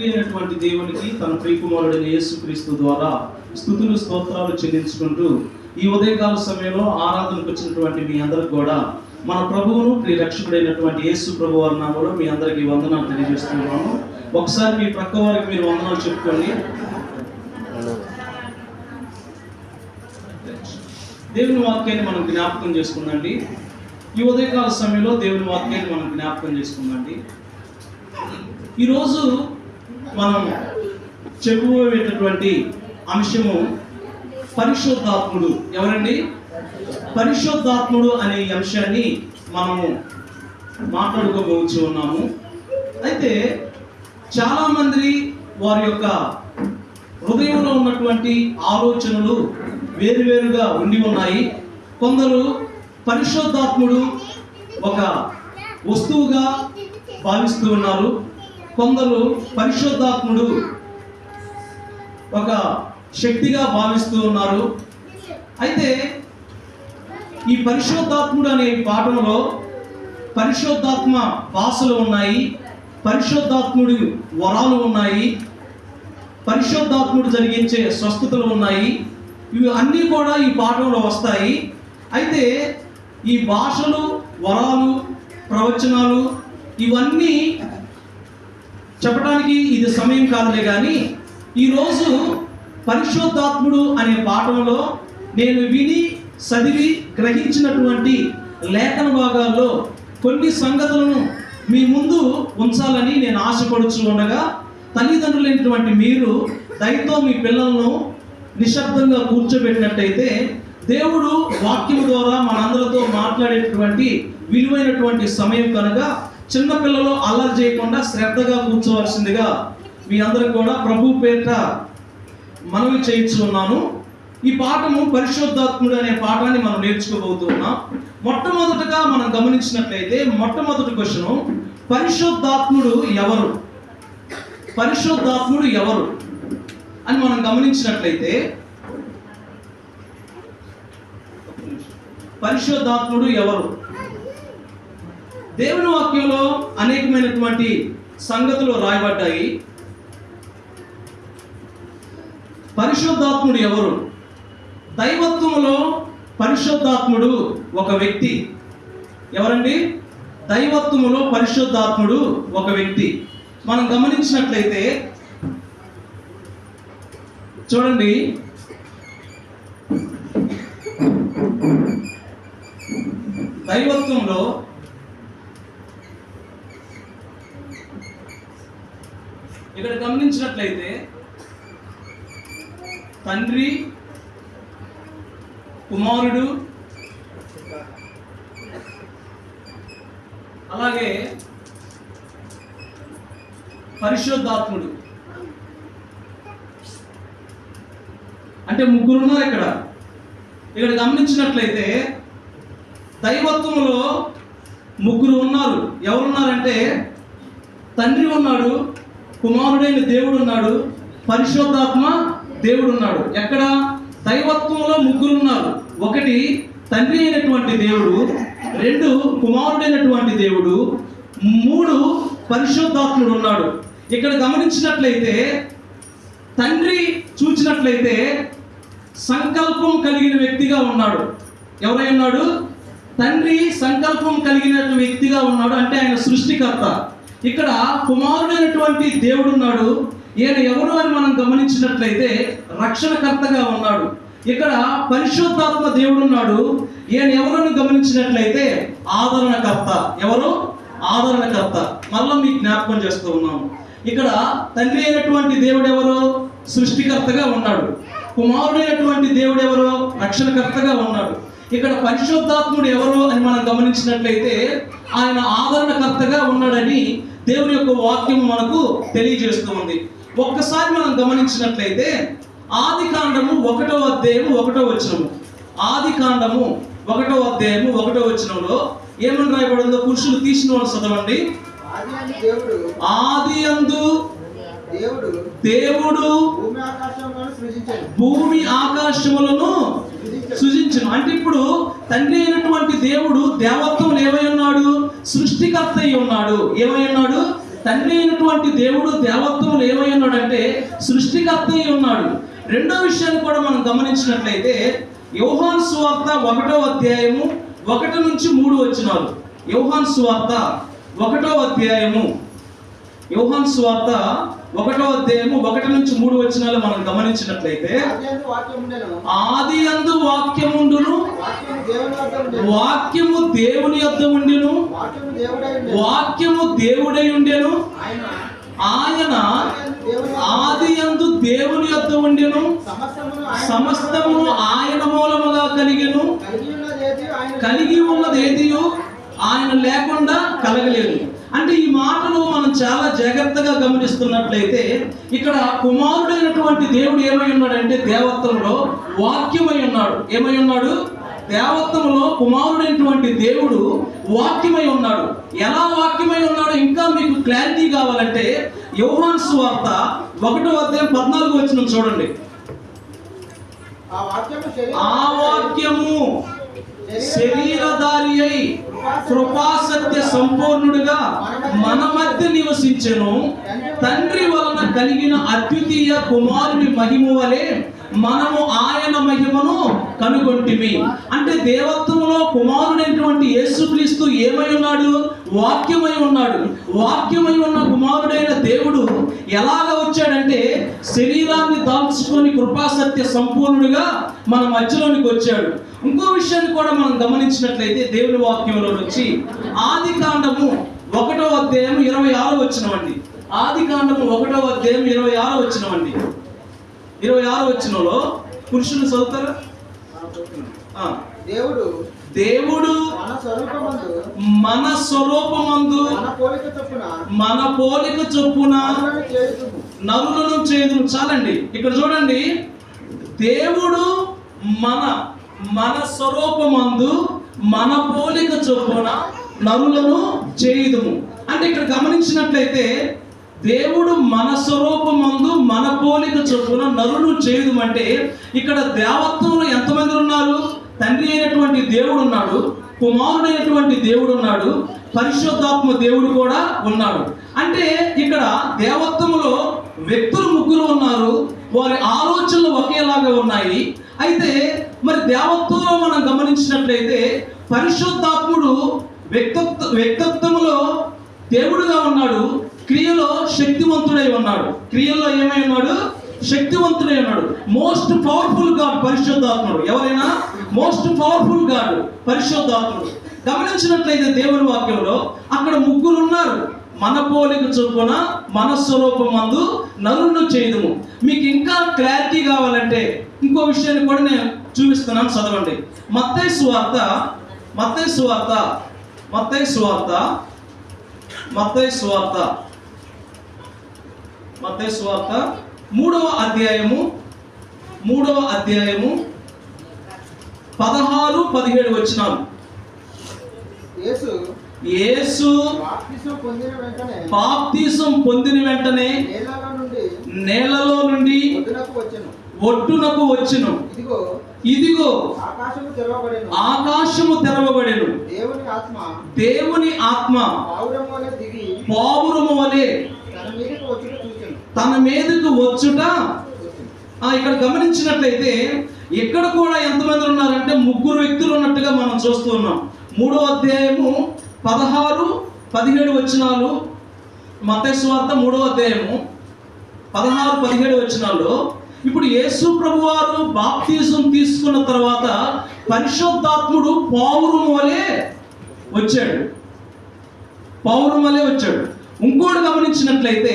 అయినటువంటి దేవునికి తన ప్రియకుమారుడైన యేసుక్రీస్తు ద్వారా స్తుతులు స్తోత్రాలు చెల్లించుకుంటూ ఈ ఉదయకాల సమయంలో ఆరాధనకు వచ్చినటువంటి మీ అందరికి కూడా మన ప్రభువును ప్రియ రక్షకుడైనటువంటి యేసు ప్రభు వారి నామములో మీ అందరికీ వందనాలు తెలియజేస్తున్నాము. ఒకసారి మీ ప్రక్క వారికి మీరు వందనాలు చెప్పుకోండి. దేవుని వాక్యాన్ని మనం జ్ఞాపకం చేసుకుందండి. ఈ ఉదయకాల సమయంలో దేవుని వాక్యాన్ని మనం జ్ఞాపకం చేసుకుందండి. ఈరోజు మనం చెప్పుకోబోయేటటువంటి అంశము పరిశుద్ధాత్ముడు. ఎవరండి? పరిశుద్ధాత్ముడు అనే అంశాన్ని మనము మాట్లాడుకోబోతూ ఉన్నాము. అయితే చాలామంది వారి యొక్క హృదయంలో ఉన్నటువంటి ఆలోచనలు వేరువేరుగా ఉండి ఉన్నాయి. కొందరు పరిశుద్ధాత్ముడు ఒక వస్తువుగా భావిస్తూ ఉన్నారు. కొందరు పరిశుద్ధాత్ముడు ఒక శక్తిగా భావిస్తూ ఉన్నారు. అయితే ఈ పరిశుద్ధాత్ముడు అనే పాఠంలో పరిశుద్ధాత్మ భాషలు ఉన్నాయి, పరిశుద్ధాత్ముడి వరాలు ఉన్నాయి, పరిశుద్ధాత్ముడు జరిగించే స్వస్థతలు ఉన్నాయి. ఇవి అన్నీ కూడా ఈ పాఠంలో వస్తాయి. అయితే ఈ భాషలు, వరాలు, ప్రవచనాలు ఇవన్నీ చెప్పడానికి ఇది సమయం కాదులే. కానీ ఈరోజు పరిశుద్ధాత్ముడు అనే పాఠంలో నేను విని చదివి గ్రహించినటువంటి లేఖన భాగాల్లో కొన్ని సంగతులను మీ ముందు ఉంచాలని నేను ఆశపడుచు ఉండగా, తల్లిదండ్రులైనటువంటి మీరు దయతో మీ పిల్లలను నిశ్శబ్దంగా కూర్చోబెట్టినట్టయితే దేవుడు వాక్యం ద్వారా మనందరితో మాట్లాడేటటువంటి విలువైనటువంటి సమయం కనుక చిన్నపిల్లలు అల్లరి చేయకుండా శ్రద్ధగా కూర్చోవలసిందిగా మీ అందరికి కూడా ప్రభు పేరిట మనవి చేయించున్నాను. ఈ పాఠము పరిశుద్ధాత్ముడు అనే పాఠాన్ని మనం నేర్చుకోబోతున్నాం. మొట్టమొదటగా మనం గమనించినట్లయితే మొట్టమొదటి క్వశ్చను, పరిశుద్ధాత్ముడు ఎవరు? పరిశుద్ధాత్ముడు ఎవరు అని మనం గమనించినట్లయితే పరిశుద్ధాత్ముడు ఎవరు? దేవుని వాక్యంలో అనేకమైనటువంటి సంగతులు రాయబడ్డాయి. పరిశుద్ధాత్ముడు ఎవరు? దైవత్వములో పరిశుద్ధాత్ముడు ఒక వ్యక్తి. ఎవరండి? దైవత్వములో పరిశుద్ధాత్ముడు ఒక వ్యక్తి. మనం గమనించినట్లయితే చూడండి, దైవత్వంలో ఇక్కడ గమనించినట్లయితే తండ్రి, కుమారుడు, అలాగే పరిశుద్ధాత్ముడు అంటే ముగ్గురు ఉన్నారు. ఇక్కడ గమనించినట్లయితే దైవత్వంలో ముగ్గురు ఉన్నారు. ఎవరున్నారంటే తండ్రి ఉన్నాడు, కుమారుడైన దేవుడు ఉన్నాడు, పరిశుద్ధాత్మ దేవుడు ఉన్నాడు. ఎక్కడ? దైవత్వంలో ముగ్గురు ఉన్నారు. ఒకటి తండ్రి అయినటువంటి దేవుడు, రెండు కుమారుడైనటువంటి దేవుడు, మూడు పరిశుద్ధాత్ముడు ఉన్నాడు. ఇక్కడ గమనించినట్లయితే తండ్రి చూచినట్లయితే సంకల్పం కలిగిన వ్యక్తిగా ఉన్నాడు. ఎవరై ఉన్నాడు? తండ్రి సంకల్పం కలిగిన వ్యక్తిగా ఉన్నాడు, అంటే ఆయన సృష్టికర్త. ఇక్కడ కుమారుడైనటువంటి దేవుడు ఉన్నాడు. ఈయన ఎవరు అని మనం గమనించినట్లయితే రక్షణకర్తగా ఉన్నాడు. ఇక్కడ పరిశుద్ధాత్మ దేవుడు ఉన్నాడు. ఈయన ఎవరని గమనించినట్లయితే ఆదరణకర్త. ఎవరు? ఆదరణకర్త. మళ్ళీ మీకు జ్ఞాపకం చేస్తూ ఉన్నాము. ఇక్కడ తండ్రి అయినటువంటి దేవుడు ఎవరు? సృష్టికర్తగా ఉన్నాడు. కుమారుడైనటువంటి దేవుడు ఎవరు? రక్షణకర్తగా ఉన్నాడు. ఇక్కడ పరిశుద్ధాత్ముడు ఎవరు అని మనం గమనించినట్లయితే ఆయన ఆదరణకర్తగా ఉన్నాడని దేవుని యొక్క వాక్యం మనకు తెలియజేస్తూ ఉంది. ఒక్కసారి మనం గమనించినట్లయితే ఆది కాండము 1వ అధ్యాయము 1వ వచనము, ఆది కాండము 1వ అధ్యాయము 1వ వచనంలో ఏమని రాయబడిందో పురుషులు తీసిన వాళ్ళు చదవండి. ఆది యందు దేవుడు భూమి ఆకాశములను సృజించను. అంటే ఇప్పుడు తండ్రి అయినటువంటి దేవుడు దేవత్వం ఏమై ఉన్నాడు? సృష్టికర్త అయి ఉన్నాడు. ఏమై ఉన్నాడు? తండ్రి అయినటువంటి దేవుడు దేవత్వం సృష్టికర్త అయి ఉన్నాడు. రెండో విషయాన్ని కూడా మనం గమనించినట్లయితే యోహాను సువార్త 1వ అధ్యాయము 1 నుంచి 3 వచనాలు. యోహాను సువార్త 1వ అధ్యాయము 1 నుంచి 3 వచనాలు మనం గమనించినట్లయితే ఆది యందు వాక్యముండును, వాక్యము దేవుని యొద్ద ఉండెను, వాక్యము దేవుడై ఉండెను, ఆయన ఆది యందు దేవుని యొద్ద ఉండెను, సమస్తము ఆయన మూలముగా కలిగెను, కలిగి ఉన్నదేదియు ఆయన లేకుండా కలగలేదు. అంటే ఈ మాటలు మనం చాలా జాగ్రత్తగా గమనిస్తున్నట్లయితే ఇక్కడ కుమారుడైనటువంటి దేవుడు ఏమై ఉన్నాడంటే దేవత్వంలో వాక్యమై ఉన్నాడు. ఏమై ఉన్నాడు? దేవత్వంలో కుమారుడైనటువంటి దేవుడు వాక్యమై ఉన్నాడు. ఎలా వాక్యమై ఉన్నాడు ఇంకా మీకు క్లారిటీ కావాలంటే యోహాను సువార్త 1వ అధ్యాయం 14వ వచనం చూడండి. ఆ వాక్యము శరీరధారి అయి కృపా సత్య సంపూర్ణుడిగా మన మధ్య నివసించెను. తండ్రి వలన కలిగిన అద్వితీయ కుమారుని మహిమ వలె మనము ఆయన మహిమను కనుగొంటిమి. అంటే దేవత్వంలో కుమారుడైనటువంటి యేసుక్రీస్తు ఏమై ఉన్నాడు? వాక్యమై ఉన్నాడు. వాక్యమై ఉన్న కుమారుడైన దేవుడు ఎలాగ వచ్చాడంటే శరీరాన్ని దాల్చుకొని కృపాసత్య సంపూర్ణుడిగా మన మధ్యలోనికి వచ్చాడు. ఇంకో విషయాన్ని కూడా మనం గమనించినట్లయితే దేవుని వాక్యంలో నుంచి ఆది కాండము 1వ అధ్యాయం 26వ వచనం అండి. ఆది కాండము 1వ అధ్యాయం 26వ వచనం అండి. 26వ వచనంలో పురుషులు చదువుతారా? దేవుడు మన స్వరూపమందు మన పోలిక చొప్పున నరులను చేయుదుము. చాలండి, ఇక్కడ చూడండి. దేవుడు మన స్వరూపమందు మన పోలిక చొప్పున నరులను చేయుదుము. అంటే ఇక్కడ గమనించినట్లయితే దేవుడు మన స్వరూపమందు మన పోలిక చొప్పున నరులు చేయుదుము అంటే ఇక్కడ దేవత్వంలో ఎంతమంది ఉన్నారు? తండ్రి అయినటువంటి దేవుడు ఉన్నాడు, కుమారుడైనటువంటి దేవుడు ఉన్నాడు, పరిశుద్ధాత్మ దేవుడు కూడా ఉన్నాడు. అంటే ఇక్కడ దేవత్వంలో వ్యక్తులు 3 ఉన్నారు. వారి ఆలోచనలు ఒకేలాగా ఉన్నాయి. అయితే మరి దేవత్వంలో మనం గమనించినట్లయితే పరిశుద్ధాత్ముడు వ్యక్తిత్వంలో దేవుడుగా ఉన్నాడు, క్రియలో శక్తివంతుడై ఉన్నాడు. క్రియల్లో ఏమై ఉన్నాడు? శక్తివంతుడై ఉన్నాడు. మోస్ట్ పవర్ఫుల్ గాడ్ పరిశుద్ధాత్ముడు. ఎవరైనా మోస్ట్ పవర్ఫుల్ గాడ్ పరిశుద్ధాత్ముడు. గమనించినట్లయితే దేవుని వాక్యంలో అక్కడ 3 ఉన్నారు. మన పోలిక చొప్పున మన స్వరూపమందు నరులను చేయుదుము. మీకు ఇంకా క్లారిటీ కావాలంటే ఇంకో విషయాన్ని కూడా నేను చూపిస్తున్నాను, చదవండి. మత్తయి సువార్త 3వ అధ్యాయము 16-17 వచనాలు. యేసు బాప్తిసం పొందిన వెంటనే నేలలో నుండి ఒడ్డునకు వచ్చెను. ఇదిగో ఆకాశము తెరవబడెను. దేవుని ఆత్మ పావురము వలె తన మీదకు వచ్చుట. ఇక్కడ గమనించినట్లయితే ఇక్కడ కూడా ఎంతమంది ఉన్నారంటే 3 వ్యక్తులు ఉన్నట్టుగా మనం చూస్తూ ఉన్నాం. 3వ అధ్యాయము 16-17 వచనాలు. మత్తయి సువార్త 3వ అధ్యాయము 16-17 వచనాల్లో ఇప్పుడు యేసు ప్రభువారు బాప్తిజం తీసుకున్న తర్వాత పరిశుద్ధాత్ముడు పావురము వలె వచ్చాడు. ఇంకోటి గమనించినట్లయితే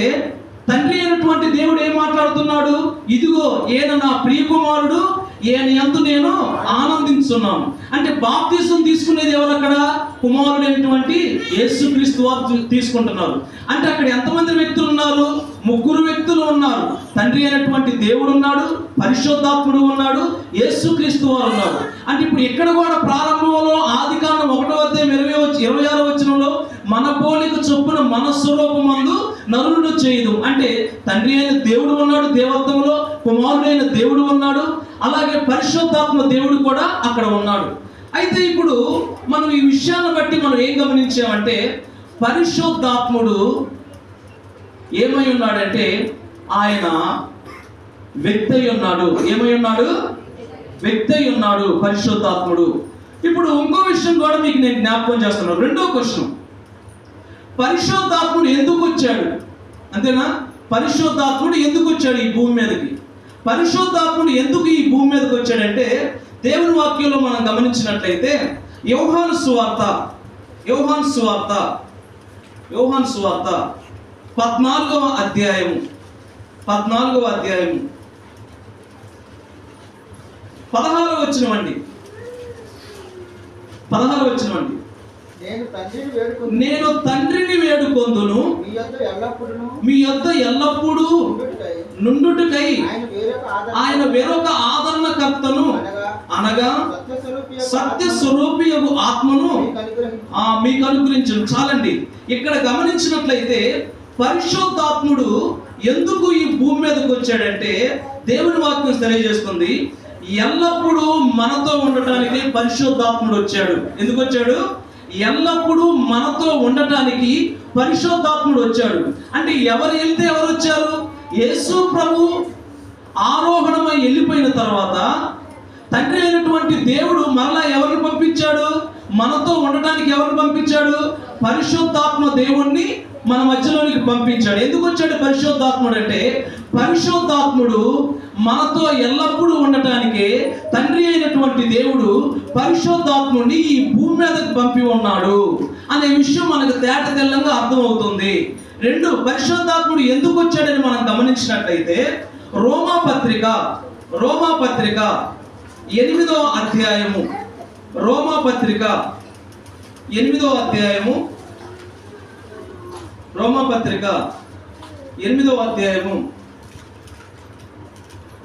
తండ్రి అయినటువంటి దేవుడు ఏం మాట్లాడుతున్నాడు? ఇదిగో ఈయన నా ప్రియ కుమారుడు, ఈయన యందు నేను ఆనందించున్నాను. అంటే బాప్తిజం తీసుకునేది ఎవరు? అక్కడ కుమారుడైనటువంటి యేసుక్రీస్తు వారు తీసుకుంటున్నారు. అంటే అక్కడ ఎంతమంది వ్యక్తులు ఉన్నారు? 3 వ్యక్తులు ఉన్నారు. తండ్రి అయినటువంటి దేవుడు ఉన్నాడు, పరిశుద్ధాత్ముడు ఉన్నాడు, యేసుక్రీస్తు వారు ఉన్నారు. అంటే ఇప్పుడు ఇక్కడ కూడా ప్రారంభంలో ఆదికాండం 1వ అధ్యాయం 26వ వచనంలో మన పోలిక చొప్పున మన స్వరూపమందు నరులను చేయుదు. అంటే తండ్రి అయిన దేవుడు ఉన్నాడు దేవత్వంలో, కుమారుడైన దేవుడు ఉన్నాడు, అలాగే పరిశుద్ధాత్మ దేవుడు కూడా అక్కడ ఉన్నాడు. అయితే ఇప్పుడు మనం ఈ విషయాన్ని బట్టి మనం ఏం గమనించామంటే పరిశుద్ధాత్ముడు ఏమై ఉన్నాడంటే ఆయన వ్యక్తి అయి ఉన్నాడు. ఏమై ఉన్నాడు? వ్యక్తి అయి ఉన్నాడు పరిశుద్ధాత్ముడు. ఇప్పుడు ఇంకో విషయం కూడా మీకు నేను జ్ఞాపకం చేస్తున్నాను. రెండో క్వశ్చన్, పరిశుద్ధాత్ముడు ఎందుకు వచ్చాడు? అంతేనా? పరిశుద్ధాత్ముడు ఎందుకు వచ్చాడు ఈ భూమి మీదకి? పరిశుద్ధాత్ముడు ఎందుకు ఈ భూమి మీదకి వచ్చాడంటే, దేవుని వాక్యంలో మనం గమనించినట్లయితే యోహాను సువార్త 14వ అధ్యాయము 16వ వచనమండి. నేను తండ్రిని వేడుకొందును, మీ యొద్ద ఎల్లప్పుడూ నుండుటకై ఆయన వేరొక ఆదరణకర్తను అనగా సత్య స్వరూపియగు ఆత్మను మీకు అనుగ్రహించును. చాలండి. ఇక్కడ గమనించినట్లయితే పరిశుద్ధాత్ముడు ఎందుకు ఈ భూమి మీదకి వచ్చాడంటే, దేవుని వాక్యం తెలియజేస్తుంది, ఎల్లప్పుడూ మనతో ఉండటానికి పరిశుద్ధాత్ముడు వచ్చాడు. ఎందుకు వచ్చాడు? ఎల్లప్పుడూ మనతో ఉండటానికి పరిశుద్ధాత్ముడు వచ్చాడు. అంటే ఎవరు వెళ్తే ఎవరు వచ్చారు? యేసు ప్రభు ఆరోహణమై వెళ్ళిపోయిన తర్వాత తండ్రి అయినటువంటి దేవుడు మరలా ఎవరిని పంపించాడు? మనతో ఉండటానికి ఎవరిని పంపించాడు? పరిశుద్ధాత్మ దేవుణ్ణి మన మధ్యలోనికి పంపించాడు. ఎందుకు వచ్చాడు పరిశుద్ధాత్ముడు అంటే, పరిశుద్ధాత్ముడు మనతో ఎల్లప్పుడూ ఉండటానికి తండ్రి అయినటువంటి దేవుడు పరిశుద్ధాత్ముడిని ఈ భూమి మీదకి పంపి ఉన్నాడు అనే విషయం మనకు తేట తెల్లంగా అర్థమవుతుంది. రెండు, పరిశుద్ధాత్ముడు ఎందుకు వచ్చాడని మనం గమనించినట్లయితే రోమాపత్రిక 8వ అధ్యాయము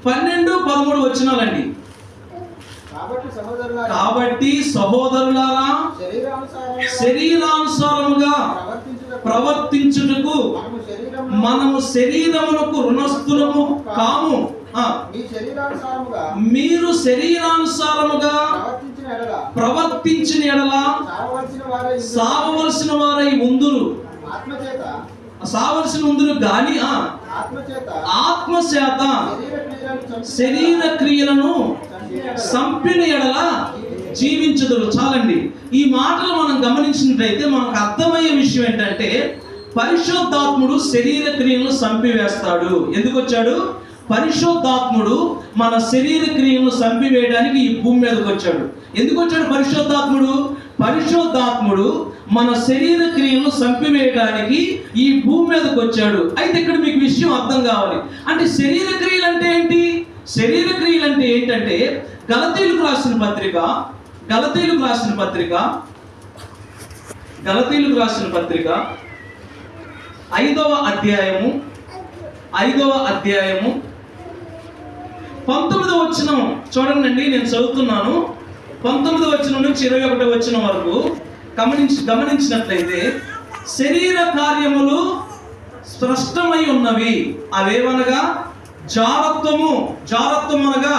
12-13 వచనాలండి. కాబట్టి సహోదరులారా, శరీరానుసారముగా ప్రవర్తించుటకు మనము శరీరమునకు ఋణస్థులము కాము. మీరు శరీరానుసారముగా ప్రవర్తించిన ఎడల సావవలసిన వారై ఉందురు. సావలసిన ఉందురు గాని ఆత్మచేత శరీర క్రియలను సంపిన ఎడల జీవించుదురు. చాలండి. ఈ మాటలు మనం గమనించినట్లయితే మనకు అర్థమయ్యే విషయం ఏంటంటే, పరిశుద్ధాత్ముడు శరీర క్రియలను సంపివేస్తాడు. ఎందుకు వచ్చాడు? పరిశుద్ధాత్ముడు మన శరీర క్రియలను సంపివేయడానికి ఈ భూమి మీదకి వచ్చాడు. ఎందుకు వచ్చాడు పరిశుద్ధాత్ముడు? పరిశుద్ధాత్ముడు మన శరీర క్రియలను సంపివేయడానికి ఈ భూమి మీదకి వచ్చాడు. అయితే ఇక్కడ మీకు విషయం అర్థం కావాలి. అంటే శరీర క్రియలు అంటే ఏంటి? శరీర క్రియలు అంటే ఏంటంటే, గలతీయులకు రాసిన పత్రిక 5వ అధ్యాయము 19వ వచనం చూడండి. నేను చదువుతున్నాను. 19వ వచనం నుంచి 21వ వచనం వరకు గమనించినట్లయితే శరీర కార్యములు స్పష్టమై ఉన్నవి. అవేవనగా జారత్వము అనగా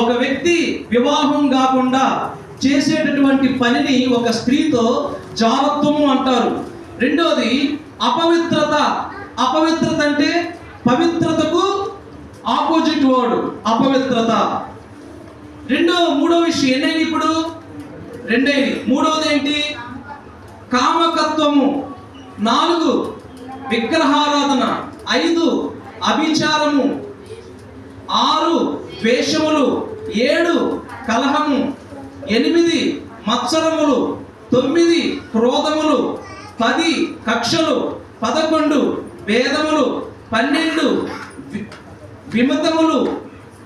ఒక వ్యక్తి వివాహం కాకుండా చేసేటటువంటి పనిని ఒక స్త్రీతో జారత్వము అంటారు. రెండోది అపవిత్రత అంటే పవిత్రతకు ఆపోజిట్ వర్డ్ అపవిత్రత. మూడో విషయం ఎన్నైంది? ఇప్పుడు రెండైంది. మూడవది ఏంటి? కామకత్వము. 4 విగ్రహారాధన. 5 అభిచారము. 6 ద్వేషములు. 7 కలహము. 8 మత్సరములు. 9 క్రోధములు. 10 కక్షలు. 11 భేదములు. 12 విమతములు.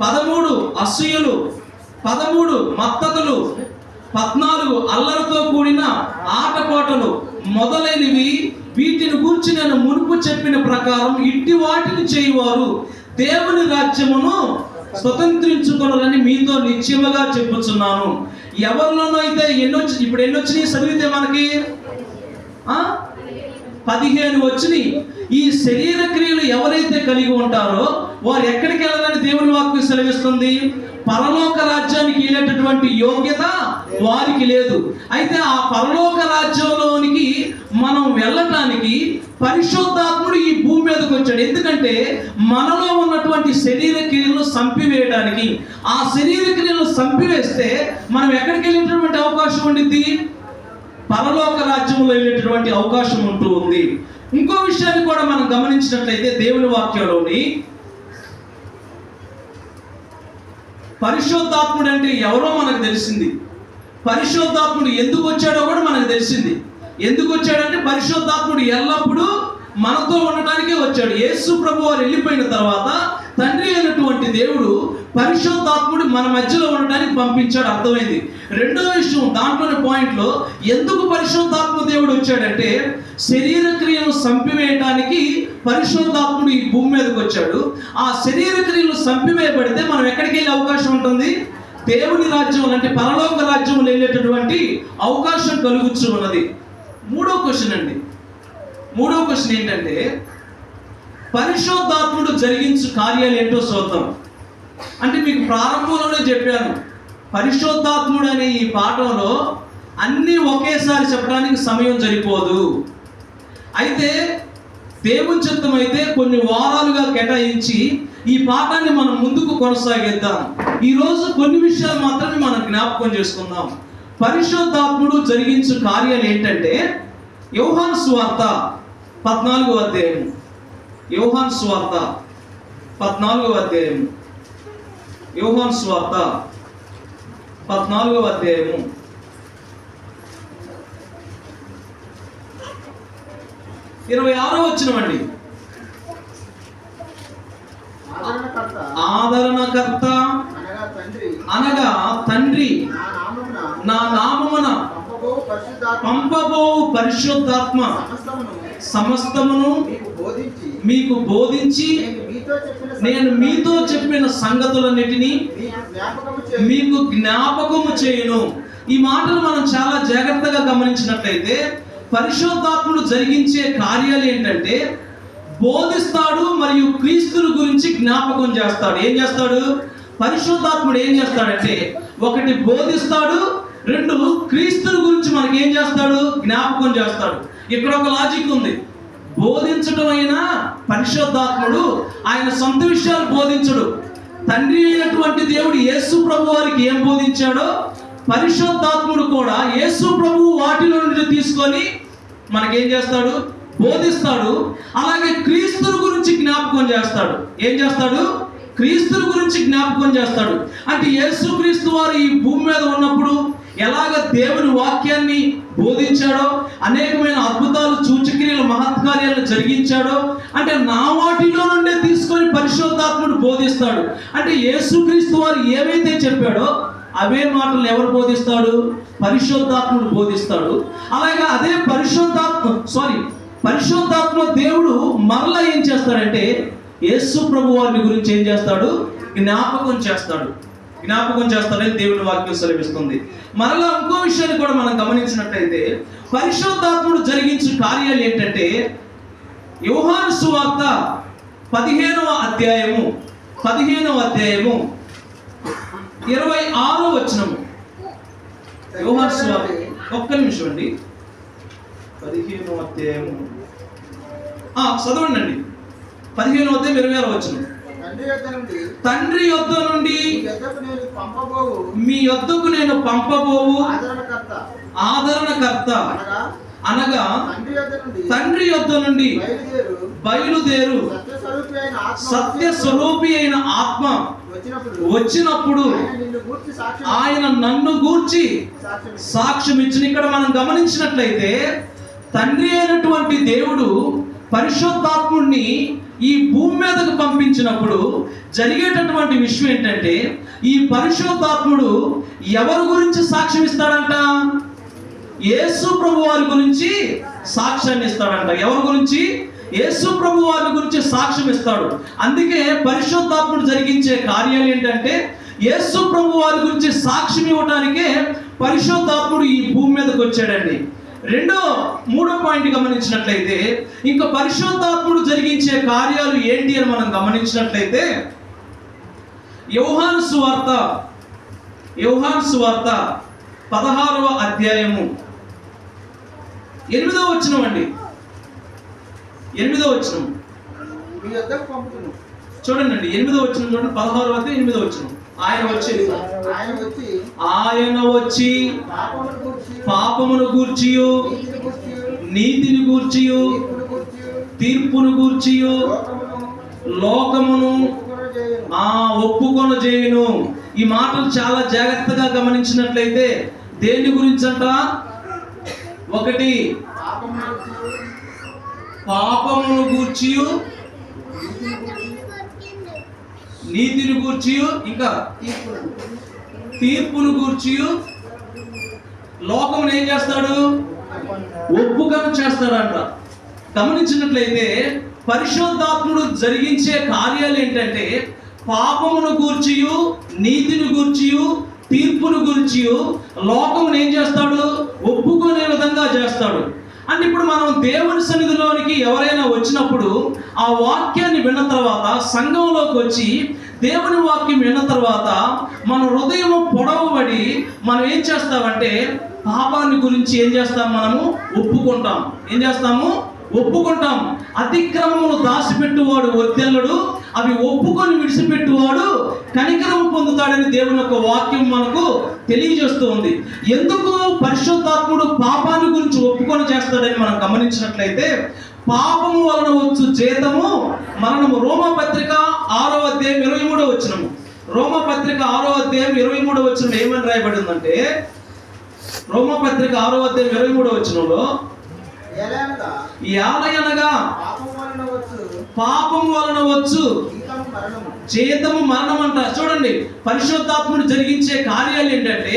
13 అసూయలు. 13 మత్తతులు. 14 అల్లరితో కూడిన ఆటపాటలు మొదలైనవి. వీటిని గూర్చి నేను మునుపు చెప్పిన ప్రకారం ఇట్టి వాటిని చేయువారు దేవుని రాజ్యమును స్వతంత్రించుకొనరని మీతో నిశ్చయముగా చెప్పుచున్నాను. ఎవరిలోనూ అయితే ఇప్పుడు ఎన్ని వచ్చినాయి చదివితే మనకి 15 వచ్చినాయి. ఈ శరీర క్రియలు ఎవరైతే కలిగి ఉంటారో వారు ఎక్కడికి వెళ్ళాలని దేవుని వాక్యం సెలవిస్తుంది? పరలోక రాజ్యానికి వెళ్ళేటటువంటి యోగ్యత వారికి లేదు. అయితే ఆ పరలోక రాజ్యంలోనికి మనం వెళ్ళటానికి పరిశుద్ధాత్ముడు ఈ భూమి మీదకి వచ్చాడు. ఎందుకంటే మనలో ఉన్నటువంటి శరీర క్రియలను సంపివేయడానికి. ఆ శరీర క్రియలను సంపివేస్తే మనం ఎక్కడికి వెళ్ళేటటువంటి అవకాశం ఉండిద్ది? పరలోక రాజ్యంలో వెళ్ళేటటువంటి అవకాశం ఉంటూ ఉంది. ఇంకో విషయాన్ని కూడా మనం గమనించినట్లయితే దేవుని వాక్యంలోని పరిశుద్ధాత్ముడు అంటే ఎవరో మనకు తెలిసింది. పరిశుద్ధాత్ముడు ఎందుకు వచ్చాడో కూడా మనకు తెలిసింది. ఎందుకు వచ్చాడంటే పరిశుద్ధాత్ముడు ఎల్లప్పుడూ మనతో ఉండటానికే వచ్చాడు. యేసు ప్రభు వారు వెళ్ళిపోయిన తర్వాత తండ్రి అయినటువంటి దేవుడు పరిశుద్ధాత్ముడు మన మధ్యలో ఉండడానికి పంపించాడు. అర్థమైంది. రెండో విషయం దాంట్లోని పాయింట్లో ఎందుకు పరిశుద్ధాత్మ దేవుడు వచ్చాడంటే శరీర క్రియను సంపివేయడానికి పరిశుద్ధాత్ముడు ఈ భూమి మీదకి వచ్చాడు. ఆ శరీర క్రియలు సంపివేయబడితే మనం ఎక్కడికి వెళ్ళే అవకాశం ఉంటుంది? దేవుని రాజ్యం అంటే పరలోక రాజ్యంలో వెళ్ళేటటువంటి అవకాశం కలుగుతూ ఉన్నది. మూడో క్వశ్చన్ ఏంటంటే పరిశుద్ధాత్ముడు జరిగించు కార్యాలు ఏంటో చూద్దాం. అంటే మీకు ప్రారంభంలోనే చెప్పాను, పరిశుద్ధాత్ముడు అనే ఈ పాఠంలో అన్నీ ఒకేసారి చెప్పడానికి సమయం సరిపోదు. అయితే దేవుని చిత్తం అయితే కొన్ని వారాలుగా కేటాయించి ఈ పాఠాన్ని మనం ముందుకు కొనసాగిద్దాం. ఈరోజు కొన్ని విషయాలు మాత్రమే మనం జ్ఞాపకం చేసుకుందాం. పరిశుద్ధాత్ముడు జరిగించు కార్యాలు ఏంటంటే యోహాను సువార్త 14వ అధ్యాయం. యోహాను సువార్త 14వ అధ్యాయం. యోహాను సువార్త 14వ అధ్యాయము 26వ వచనమండి. ఆదరణకర్త అనగా తండ్రి నా నామమున పంపబోవు పరిశుద్ధాత్మ సమస్తమును మీకు బోధించి నేను మీతో చెప్పిన సంగతులన్నిటినీ మీకు జ్ఞాపకము చేయును. ఈ మాటలు మనం చాలా జాగ్రత్తగా గమనించినట్లయితే పరిశుద్ధాత్ముడు జరిగించే కార్యాలు ఏంటంటే బోధిస్తాడు మరియు క్రీస్తుల గురించి జ్ఞాపకం చేస్తాడు. ఏం చేస్తాడు? పరిశుద్ధాత్ముడు ఏం చేస్తాడంటే ఒకటి బోధిస్తాడు, రెండు క్రీస్తుల గురించి మనకి ఏం చేస్తాడు? జ్ఞాపకం చేస్తాడు. ఇక్కడ ఒక లాజిక్ ఉంది. బోధించడం అయినా పరిశుద్ధాత్ముడు ఆయన సొంత విషయాలు బోధించడు. తండ్రి అయినటువంటి దేవుడు యేసు ప్రభు వారికి ఏం బోధించాడో పరిశుద్ధాత్ముడు కూడా యేసు ప్రభు వాటిలో నుండి తీసుకొని మనకేం చేస్తాడు? బోధిస్తాడు. అలాగే క్రీస్తుల గురించి జ్ఞాపకం చేస్తాడు. ఏం చేస్తాడు? క్రీస్తుల గురించి జ్ఞాపకం చేస్తాడు. అంటే యేసు క్రీస్తు వారు ఈ భూమి మీద ఉన్నప్పుడు ఎలాగ దేవుని వాక్యాన్ని బోధించాడో, అనేకమైన అద్భుతాలు, సూచక్రియలు, మహత్కార్యాలు జరిగించాడో, అంటే నా వాటిలో నుండే తీసుకొని పరిశుద్ధాత్ముడు బోధిస్తాడు. అంటే యేసుక్రీస్తు వారు ఏవైతే చెప్పాడో అవే మాటలు ఎవరు బోధిస్తాడు? పరిశుద్ధాత్ముడు బోధిస్తాడు. అలాగే అదే పరిశుద్ధాత్మ దేవుడు మరలా ఏం చేస్తాడంటే యేసు ప్రభు వారిని గురించి ఏం చేస్తాడు? జ్ఞాపకం చేస్తాడని దేవుని వాక్యం సెలవిస్తుంది. మరలా ఇంకో విషయాన్ని కూడా మనం గమనించినట్లయితే పరిశుద్ధాత్ముడు జరిగించే కార్యాలు ఏంటంటే యోహాను సువార్త 15వ అధ్యాయము 26వ వచనము. యోహాను సువార్త ఒక్క నిమిషం అండి. 15వ అధ్యాయము చదవండి. 15వ అధ్యాయం 26వ వచనం. తండ్రి యొద్ద నుండి మీ యొద్దకు నేను పంపబోవు ఆదరణకర్త అనగా తండ్రి యొద్ద నుండి బయలుదేరు సత్య స్వరూపి అయిన ఆత్మ వచ్చినప్పుడు ఆయన నన్ను గూర్చి సాక్ష్యం ఇచ్చిన. ఇక్కడ మనం గమనించినట్లయితే తండ్రి అయినటువంటి దేవుడు పరిశుద్ధాత్ముడిని ఈ భూమి మీదకు పంపించినప్పుడు జరిగేటటువంటి విషయం ఏంటంటే ఈ పరిశుద్ధాత్ముడు ఎవరి గురించి సాక్ష్యం ఇస్తాడంట? యేసు ప్రభు వారి గురించి సాక్ష్యాన్ని ఇస్తాడంట. ఎవరి గురించి? యేసు ప్రభు వారి గురించి సాక్ష్యం ఇస్తాడు. అందుకే పరిశుద్ధాత్ముడు జరిగించే కార్యాలు ఏంటంటే యేసు ప్రభు వారి గురించి సాక్ష్యం ఇవ్వడానికే పరిశుద్ధాత్ముడు ఈ భూమి మీదకి వచ్చాడండి. మూడో పాయింట్ గమనించినట్లయితే, ఇంకా పరిశుద్ధాత్ముడు జరిగించే కార్యాలు ఏంటి అని మనం గమనించినట్లయితే, యోహాను సువార్త 16వ అధ్యాయము 8వ వచనం అండి. 8వ వచనం చూడండి. 8వ వచనం చూడండి. 16వ అధ్యాయం 8వ వచనం. ఆయన వచ్చి పాపమును గూర్చియు నీతిని గూర్చియు తీర్పును గూర్చియు లోకమును ఒప్పుకొన చేయును. ఈ మాటలు చాలా జాగ్రత్తగా గమనించినట్లయితే దేని గురించి అంట? ఒకటి, పాపమును గూర్చియు నీతిని గూర్చియు, ఇంకా తీర్పును గూర్చియు లోకమును ఏం చేస్తాడు? ఒప్పుకొన చేస్తాడంట. గమనించినట్లయితే పరిశుద్ధాత్ముడు జరిగించే కార్యాలు ఏంటంటే, పాపమును గూర్చియు నీతిని గూర్చియు తీర్పును గూర్చియు లోకమును ఏం చేస్తాడు? ఒప్పుకునే విధంగా చేస్తాడు. అంటే ఇప్పుడు మనం దేవుని సన్నిధిలోనికి ఎవరైనా వచ్చినప్పుడు ఆ వాక్యాన్ని విన్న తర్వాత, సంఘంలోకి వచ్చి దేవుని వాక్యం విన్న తర్వాత మన హృదయం పొడవబడి మనం ఏం చేస్తామంటే, పాపాన్ని గురించి ఏం చేస్తాం? మనము ఒప్పుకుంటాం. ఏం చేస్తాము? ఒప్పుకుంటాం. అతిక్రమములు దాచిపెట్టువాడు వర్ధిల్లడు, అవి ఒప్పుకొని విడిచిపెట్టువాడు కనికరం పొందుతాడని దేవుని యొక్క వాక్యం మనకు తెలియజేస్తూ ఉంది. ఎందుకు పరిశుద్ధాత్ముడు పాపాన్ని గురించి ఒప్పుకొని చేస్తాడని మనం గమనించినట్లయితే, పాపము వలన వచ్చు జీతము మరణము. రోమపత్రిక 6వ అధ్యాయం 23వ వచనము. రోమపత్రిక 6వ అధ్యాయం 23వ వచనం ఏమని రాయబడిందంటే, రోమపత్రిక 6వ అధ్యాయం 23వ వచనంలో, ఏలయనగా పాపం వలన వచ్చు జీతము మరణం అంట. చూడండి, పరిశుద్ధాత్ముడు జరిగించే కార్యాలు ఏంటంటే,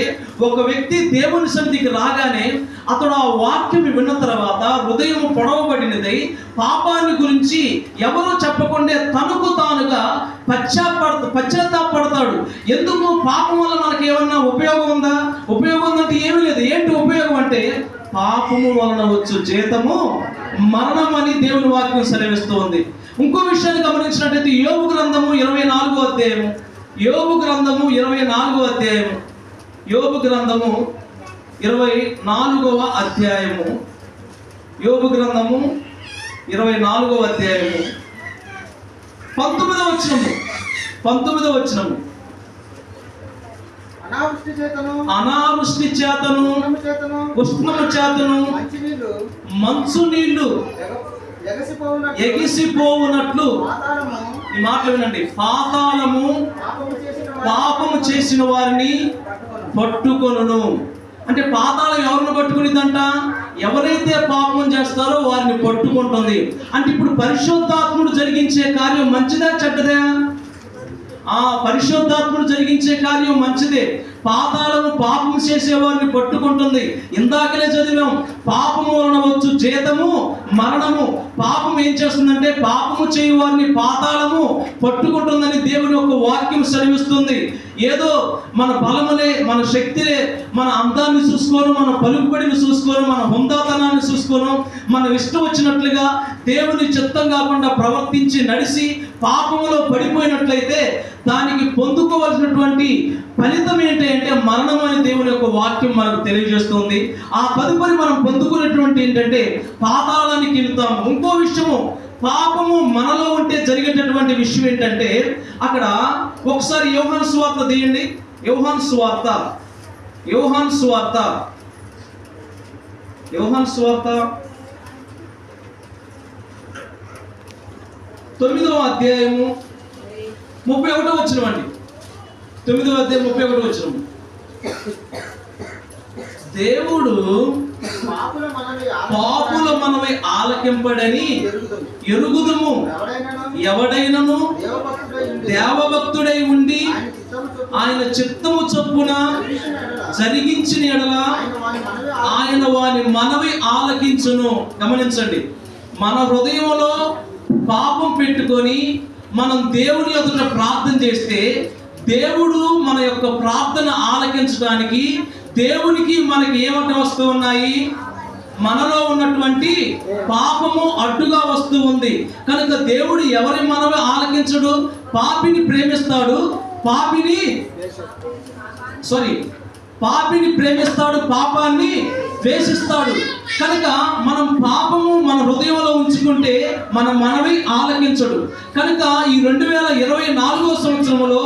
ఒక వ్యక్తి దేవుని సన్నిధికి రాగానే అతడు ఆ వాక్యం విన్న తర్వాత హృదయం పొడవబడినదై పాపాన్ని గురించి ఎవరో చెప్పకుండా తనకు తానుగా పశ్చాత్తాపడతాడు. ఎందుకు? పాపం వల్ల మనకి ఏమన్నా ఉపయోగం ఉందా? ఉపయోగం ఉందంటే ఏమీ లేదు. ఏంటి ఉపయోగం అంటే, పాపము వలన వచ్చు జీతము మరణం అని దేవుని వాక్యం సెలవిస్తూ ఉంది. ఇంకో విషయాన్ని గమనించినట్లయితే, యోబు గ్రంథము 24వ అధ్యాయము, యోబు గ్రంథము 24వ అధ్యాయము, యోబు గ్రంథము 24వ అధ్యాయము, యోబు గ్రంథము 24వ అధ్యాయము 19వ వచనము. అనావృష్టి చేతను ఉష్ణము చేతను మంచు నీళ్లు ఎగిసిపోవునట్లు, ఈ మాటలు వినండి, పాతాళము పాపము చేసిన వారిని పట్టుకొనును. అంటే పాతాళం ఎవరిని పట్టుకునిదంట? ఎవరైతే పాపం చేస్తారో వారిని పట్టుకుంటుంది. అంటే ఇప్పుడు పరిశుద్ధాత్ముడు జరిగించే కార్యం మంచిదా చెడ్డదా? పరిశుద్ధాత్ముడు జరిగించే కార్యం మంచిదే. పాతాళము పాపం చేసేవారిని పట్టుకుంటుంది. ఇందాకనే చదివాం, పాపము వలన వచ్చు జీతము మరణము. పాపం ఏం చేస్తుందంటే, పాపము చేయు వారిని పాతాళము పట్టుకుంటుందని దేవుని యొక్క వాక్యం సెలవిస్తుంది. ఏదో మన బలములే, మన శక్తిలే, మన అందాన్ని చూసుకోను, మన పలుకుబడిని చూసుకోను, మన హుందాతనాన్ని చూసుకోను, మనం ఇష్టం వచ్చినట్లుగా దేవుని చిత్తం కాకుండా ప్రవర్తించి నడిచి పాపములో పడిపోయినట్లయితే దానికి పొందుకోవాల్సినటువంటి ఫలితం ఏంటి అంటే మరణం అని దేవుని యొక్క వాక్యం మనకు తెలియజేస్తుంది. ఆ తదుపరి మనం పొందుకునేటువంటి ఏంటంటే పాతాళానికి వెళ్తాము. ఇంకో విషయము, పాపము మనలో ఉంటే జరిగేటటువంటి విషయం ఏంటంటే, అక్కడ ఒకసారి యోహాను సువార్త తీయండి. యోహాను సువార్త 9వ అధ్యాయము 31వ వచనం అండి. 9వ అధ్యాయం 31వ వచనం. దేవుడు పాపుల మనవి ఆలకింపడని ఎరుగుదుము. ఎవడైనను దేవభక్తుడై ఉండి ఆయన చిత్తము చొప్పున జరిగించిన ఎడల ఆయన వాని మనవి ఆలకించును. గమనించండి, మన హృదయంలో పాపం పెట్టుకొని మనం దేవుని ఎదుట ప్రార్థన చేస్తే దేవుడు మన యొక్క ప్రార్థన ఆలకించడానికి దేవునికి మనకి ఏమంట వస్తూ ఉన్నాయి? మనలో ఉన్నటువంటి పాపము అడ్డుగా వస్తూ ఉంది కనుక దేవుడు ఎవరి మనవి ఆలకించడు? పాపిని ప్రేమిస్తాడు, పాపిని ప్రేమిస్తాడు, పాపాన్ని ద్వేషిస్తాడు. కనుక మనం పాపము మన హృదయంలో ఉంచుకుంటే మన మనవి ఆలకించడు. కనుక ఈ 2024 సంవత్సరంలో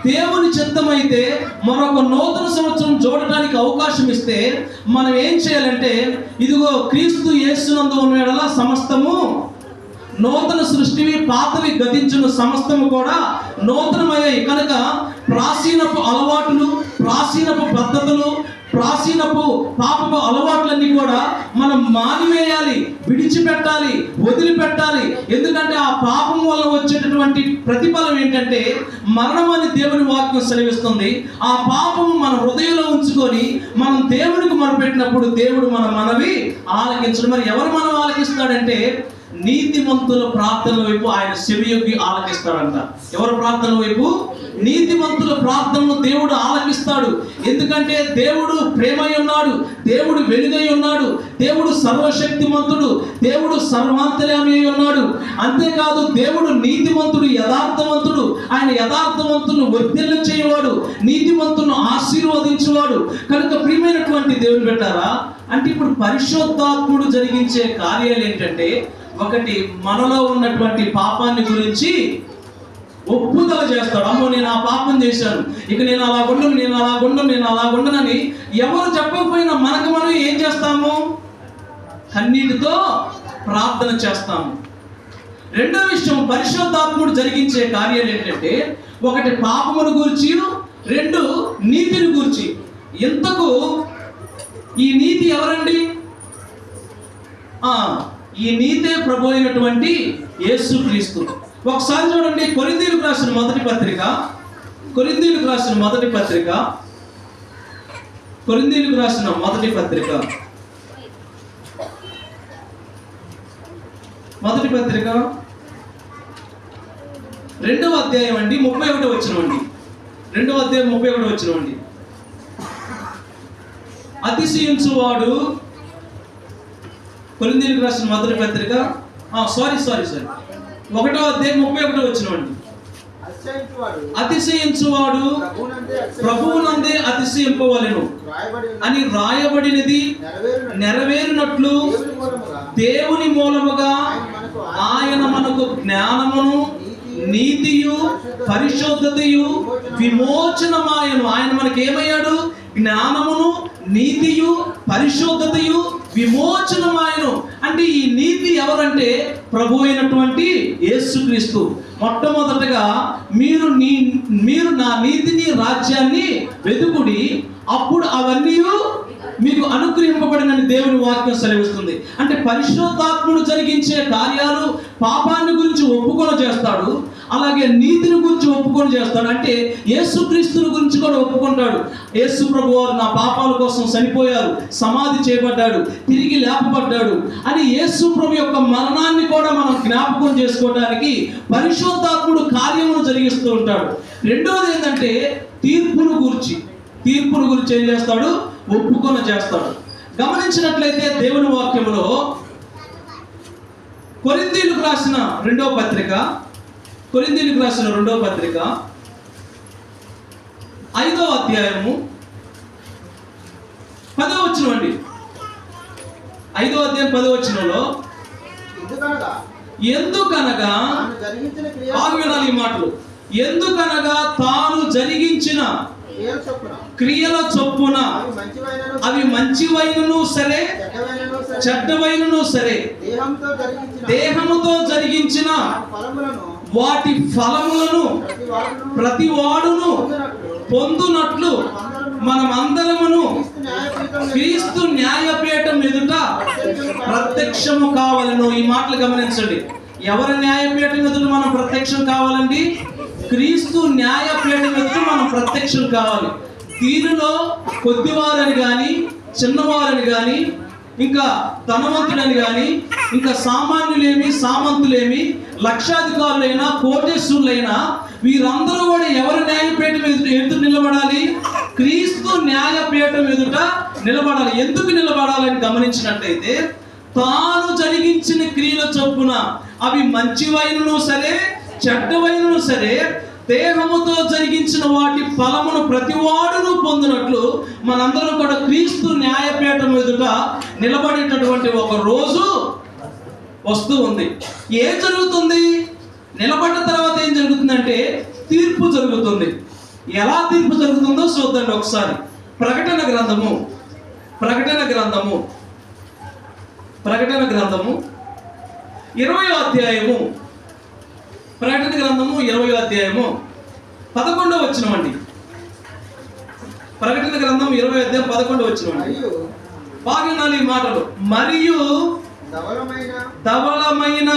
దేవుని చిత్తమైతే మరొక నూతన సంవత్సరం చూడటానికి అవకాశం ఇస్తే మనం ఏం చేయాలంటే, ఇదిగో క్రీస్తు యేసునందు ఉన్న యెడల సమస్తము నూతన సృష్టివి, పాతవి గతించును, సమస్తము కూడా నూతనమయ్యాయి. కనుక ప్రాచీనపు అలవాటులు, ప్రాచీనపు పద్ధతులు, ప్రాచీనపు పాపపు అలవాట్లన్నీ కూడా మనం మానివేయాలి, విడిచిపెట్టాలి, వదిలిపెట్టాలి. ఎందుకంటే ఆ పాపం వల్ల వచ్చేటటువంటి ప్రతిఫలం ఏంటంటే మరణం అని దేవుని వాక్యం సెలవిస్తుంది. ఆ పాపము మన హృదయంలో ఉంచుకొని మనం దేవునికి మొరపెట్టినప్పుడు దేవుడు మన మనవి ఆలకించడు. మరి ఎవరు మనం ఆలకిస్తాడంటే నీతిమంతుల ప్రార్థన వైపు ఆయన చెవియొగ్గి ఆలకిస్తాడంట. ఎవరి ప్రార్థన వైపు? నీతిమంతుల ప్రార్థనను దేవుడు ఆలకిస్తాడు. ఎందుకంటే దేవుడు ప్రేమై ఉన్నాడు, దేవుడు వెలుగై ఉన్నాడు, దేవుడు సర్వశక్తిమంతుడు, దేవుడు సర్వాంతర్యామి అయి ఉన్నాడు. అంతేకాదు దేవుడు నీతిమంతుడు, యథార్థవంతుడు. ఆయన యథార్థవంతులను వర్ధిల్ల చేయవాడు, నీతిమంతులను ఆశీర్వదించేవాడు. కనుక ప్రియమైనటువంటి దేవుని పెట్టారా అంటే ఇప్పుడు పరిశుద్ధాత్ముడు జరిగించే కార్యాలు ఏంటంటే, ఒకటి మనలో ఉన్నటువంటి పాపాన్ని గురించి ఒప్పుదల చేస్తాడు. అమ్మో నేను ఆ పాపం చేశాను, ఇక నేను అలాగుండనని ఎవరు చెప్పకపోయినా మనకు మనం ఏం చేస్తాము? కన్నీటితో ప్రార్థన చేస్తాము. రెండో విషయం, పరిశుద్ధాత్ముడు జరిగించే కార్యాలు ఏంటంటే, ఒకటి పాపమును గురించి, రెండు నీతిని గురించి. ఇంతకు ఈ నీతి ఎవరండి? ఈ నీతే ప్రభు అయినటువంటి యేసుక్రీస్తు. ఒకసారి చూడండి, కొరింథీయులకు రాసిన మొదటి పత్రిక, కొరింథీయులకు రాసిన మొదటి పత్రిక 2వ అధ్యాయం అండి, 31వ వచనం. 2వ అధ్యాయం 31వ వచనం. అతిశయించువాడు, కొరింథీయులకు రాసిన మొదటి పత్రిక 1వ అధ్యాయం 31వ వచనం. అతిశయించువాడు ప్రభువునందే అతిశయింపవలెను అని రాయబడినది నెరవేరినట్లు దేవుని మూలముగా ఆయన మనకు జ్ఞానమును, నీతియు, పరిశుద్ధతయు, విమోచనమాయను. ఆయన మనకి ఏమయ్యాడు? జ్ఞానమును, నీతియు, పరిశుద్ధతయు, విమోచనమాయను. అంటే ఈ నీతి ఎవరంటే ప్రభు అయినటువంటి యేసుక్రీస్తు. మొట్టమొదటగా మీరు నా నీతిని, రాజ్యాన్ని వెతుకుడి, అప్పుడు అవన్నీ మీకు అనుగ్రహింపబడినని దేవుని వాక్యం సెలవిస్తుంది. అంటే పరిశుద్ధాత్ముడు జరిగించే కార్యాలు పాపాన్ని గురించి ఒప్పుకొని చేస్తాడు, అలాగే నీతిని గురించి ఒప్పుకొని చేస్తాడు. అంటే యేసుక్రీస్తుని గురించి కూడా ఒప్పుకుంటాడు. యేసు ప్రభువారు నా పాపాల కోసం చనిపోయారు, సమాధి చేయబడ్డాడు, తిరిగి లేపబడ్డాడు అని యేసు ప్రభు యొక్క మరణాన్ని కూడా మనం జ్ఞాపకం చేసుకోవడానికి పరిశుద్ధాత్ముడు కార్యమును జరిగిస్తూ ఉంటాడు. రెండవది ఏంటంటే తీర్పును గురించి ఏం చేస్తాడు? ఒప్పుకొని చేస్తాడు. గమనించినట్లయితే దేవుని వాక్యములో కొరింథీయులకు రాసిన 2వ పత్రిక 5వ అధ్యాయము 10వ వచనం అండి. 5వ అధ్యాయం 10వ వచనంలో ఎందుకనగా వినాలి ఈ మాటలు. ఎందుకనగా తాను జరిగించిన క్రియల చొప్పున అవి మంచివైనను సరే, చెడ్డవైనను సరే, దేహముతో జరిగించిన వాటి ఫలములను ప్రతి వాడును పొందునట్లు మనమందరమును క్రీస్తు న్యాయపీఠం ఎదుట ప్రత్యక్షము కావాలను. ఈ మాటలు గమనించండి. ఎవరి న్యాయపీఠం ఎదుట మనం ప్రత్యక్షం కావాలండి? క్రీస్తు న్యాయపీఠం ఎదుట మనం ప్రత్యక్షం కావాలి. దీనిలో కొద్దివారని కానీ, చిన్నవారని కానీ, ఇంకా ధనవంతులని కానీ, ఇంకా సామంతులేమి, లక్షాధికారులైనా, కోటేశ్వరులైనా, వీరందరూ కూడా ఎవరి న్యాయపీఠం ఎదుట నిలబడాలి? క్రీస్తు న్యాయపీఠం ఎదుట నిలబడాలి. ఎందుకు నిలబడాలని గమనించినట్లయితే, తాను జరిగించిన క్రియల చొప్పున అవి మంచివైనను సరే చెడ్డవైనను సరే దేహముతో జరిగించిన వాటి ఫలమును ప్రతివాడును పొందినట్లు మనందరూ కూడా క్రీస్తు న్యాయపీఠం ఎదుట నిలబడేటటువంటి ఒక రోజు వస్తూ ఉంది. ఏం జరుగుతుంది? నిలబడ్డ తర్వాత ఏం జరుగుతుందంటే తీర్పు జరుగుతుంది. ఎలా తీర్పు జరుగుతుందో చూద్దండి ఒకసారి. ప్రకటన గ్రంథము 20వ అధ్యాయము. ప్రకటన గ్రంథము 20వ అధ్యాయము 11వ వచనమండి. ప్రకటన గ్రంథం 20వ అధ్యాయం 11వ వచనమండి. బాగా వినాలి ఈ మాటలు. మరియు ధవళమైన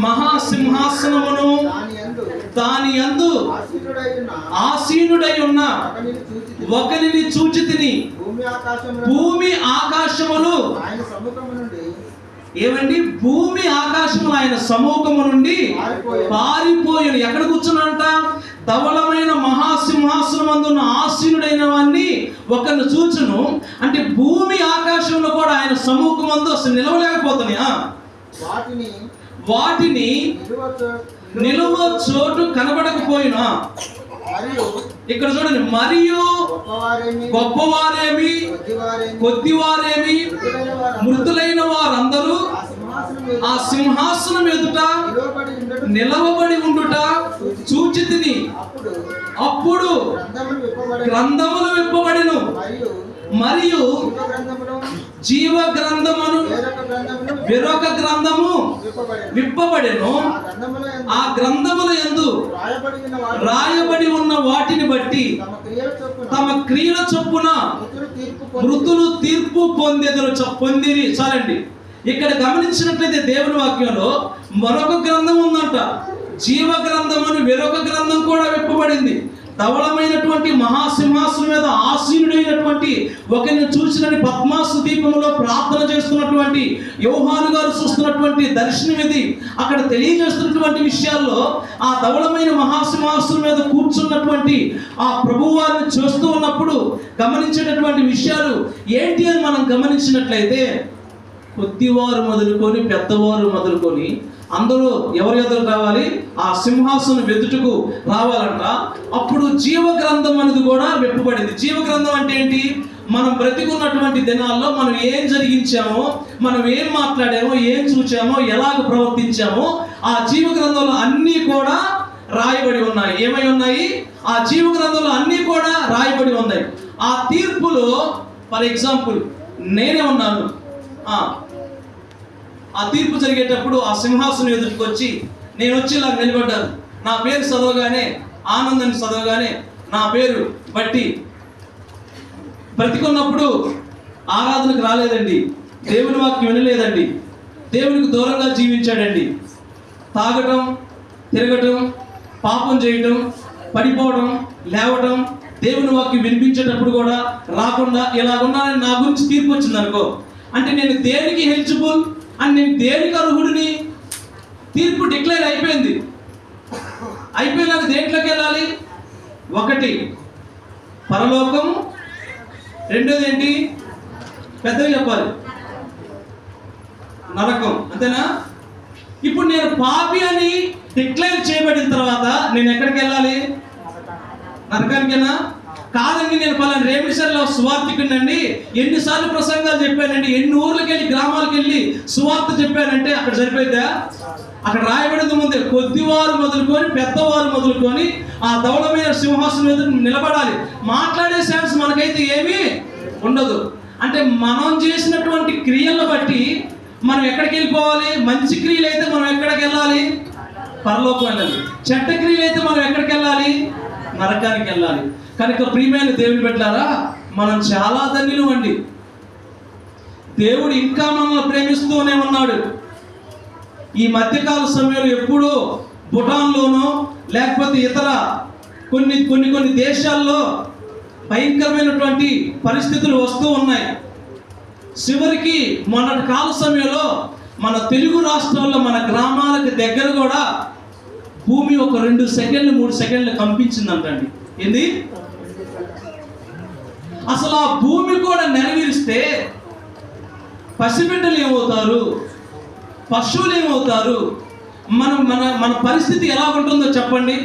మహాసింహాసనమును దాని యందు ఆసీనుడై ఉన్న ఒకరిని చూచితిని. భూమి ఆకాశములు ఏమండి? భూమి ఆకాశములు ఆయన సముఖము నుండి పారిపోయాను. ఎక్కడ కూర్చున్నాడంట? ధవళమైన మహాసింహాసనమందున్న ఆసీనుడైన వాన్ని ఒకరిని చూచును. అంటే భూమి ఆకాశంలో కూడా ఆయన సముఖమందు అసలు నిలవలేకపోతున్నాయి. వాటిని నిలువ చోటు కనబడకపోయినా, ఇక్కడ చూడండి, మరియు గొప్పవారేమి కొద్దివారేమి మృతులైన వారందరూ ఆ సింహాసనం ఎదుట నిలవబడి ఉండుట చూచితిని. అప్పుడు గ్రంథములు విప్పబడెను, మరియు జీవ గ్రంథమును వేరొక గ్రంథము విప్పబడెను. ఆ గ్రంథముల యందు రాయబడి ఉన్న వాటిని బట్టి తమ క్రియల చొప్పున మృతులు తీర్పు పొందిరి. చాలండి. ఇక్కడ గమనించినట్లయితే దేవుని వాక్యంలో మరొక గ్రంథం ఉందంట. జీవ గ్రంథమును వేరొక గ్రంథం కూడా విప్పబడింది. ధవళమైనటువంటి మహాసింహాసనం మీద ఆసీనుడైనటువంటి ఒకరిని చూసినని పద్మాసు దీపంలో ప్రార్థన చేస్తున్నటువంటి యోహాను గారు చూస్తున్నటువంటి దర్శనం ఇది. అక్కడ తెలియజేస్తున్నటువంటి విషయాల్లో ఆ ధవళమైన మహాసింహాసనం మీద కూర్చున్నటువంటి ఆ ప్రభువారిని చూస్తూ ఉన్నప్పుడు గమనించేటటువంటి విషయాలు ఏంటి అని మనం గమనించినట్లయితే, కొద్దివారు మొదలుకొని పెద్దవారు మొదలుకొని అందరూ ఎవరి ఎదురు రావాలి? ఆ సింహాసనం ఎదుటకు రావాలంట. అప్పుడు జీవ గ్రంథం అనేది కూడా విప్పబడింది. జీవ గ్రంథం అంటే ఏంటి? మనం బ్రతికున్నటువంటి దినాల్లో మనం ఏం జరిగించామో, మనం ఏం మాట్లాడామో, ఏం చూచామో, ఎలాగ ప్రవర్తించామో ఆ జీవ గ్రంథంలో అన్నీ కూడా రాయబడి ఉన్నాయి. ఏమై ఉన్నాయి? ఆ జీవ గ్రంథంలో అన్నీ కూడా రాయబడి ఉన్నాయి. ఆ తీర్పులో ఫర్ ఎగ్జాంపుల్ నేనే ఉన్నాను. ఆ తీర్పు జరిగేటప్పుడు ఆ సింహాసనం ఎదుటికి వచ్చి నేను వచ్చి ఇలా నిలబడ్డాను. నా పేరు చదవగానే, ఆనందాన్ని చదవగానే నా పేరు బట్టి బ్రతికున్నప్పుడు ఆరాధనకు రాలేదండి, దేవుని వాక్యం వినలేదండి, దేవునికి దూరంగా జీవించాడండి, తాగటం, తిరగటం, పాపం చేయటం, పడిపోవడం, లేవటం, దేవుని వాక్యం వినిపించేటప్పుడు కూడా రాకుండా ఇలాగున్నానని నా గురించి తీర్పు వచ్చింది అనుకో, అంటే నేను దేనికి ఎలిజిబుల్ అని, నేను దేనికి అర్హుడిని? తీర్పు డిక్లేర్ అయిపోయింది. అయిపోయినాక దేంట్లోకి వెళ్ళాలి? ఒకటి పరలోకం, రెండోది ఏంటి? పెద్దగా చెప్పాలి, నరకం. అంతేనా? ఇప్పుడు నేను పాపి అని డిక్లేర్ చేయబడిన తర్వాత నేను ఎక్కడికి వెళ్ళాలి? నరకానికేనా? కాదండి, నేను పలానా రేమిడిసర్లో సువార్తికునండి, ఎన్నిసార్లు ప్రసంగాలు చెప్పానండి, ఎన్ని ఊర్లకు వెళ్ళి గ్రామాలకు వెళ్ళి సువార్త చెప్పానంటే అక్కడ సరిపోయిద్దా? అక్కడ రాయబడింది ముందే, కొద్దివారు మొదలుకొని పెద్దవారు మొదలుకొని ఆ ధవళమైన సింహాసనం మీద నిలబడాలి. మాట్లాడే ఛాన్స్ మనకైతే ఏమీ ఉండదు. అంటే మనం చేసినటువంటి క్రియలను బట్టి మనం ఎక్కడికి వెళ్ళిపోవాలి? మంచి క్రియలు అయితే మనం ఎక్కడికి వెళ్ళాలి? పరలోకం వెళ్ళాలి. చెడ్డ క్రియలు అయితే మనం ఎక్కడికి వెళ్ళాలి? నరకానికి వెళ్ళాలి. కనుక ప్రియమైన దేవుని బిడ్డలారా, మనం చాలా ధన్యులు అండి. దేవుడు ఇంకా మనల్ని ప్రేమిస్తూనే ఉన్నాడు. ఈ మధ్యకాల సమయంలో ఎప్పుడో భూటాన్లోనో లేకపోతే ఇతర కొన్ని దేశాల్లో భయంకరమైనటువంటి పరిస్థితులు వస్తూ ఉన్నాయి. చివరికి మొన్నటి కాల సమయంలో మన తెలుగు రాష్ట్రాల్లో మన గ్రామాలకు దగ్గర కూడా భూమి ఒక 2 సెకండ్లు 3 సెకండ్లు కంపించిందంటండి. ఏంది? అసలు ఆ భూమి కూడా నెరవేరిస్తే పసిబిడ్డలు ఏమవుతారు, పశువులు ఏమవుతారు, మన మన మన పరిస్థితి ఎలా ఉంటుందో చెప్పండి.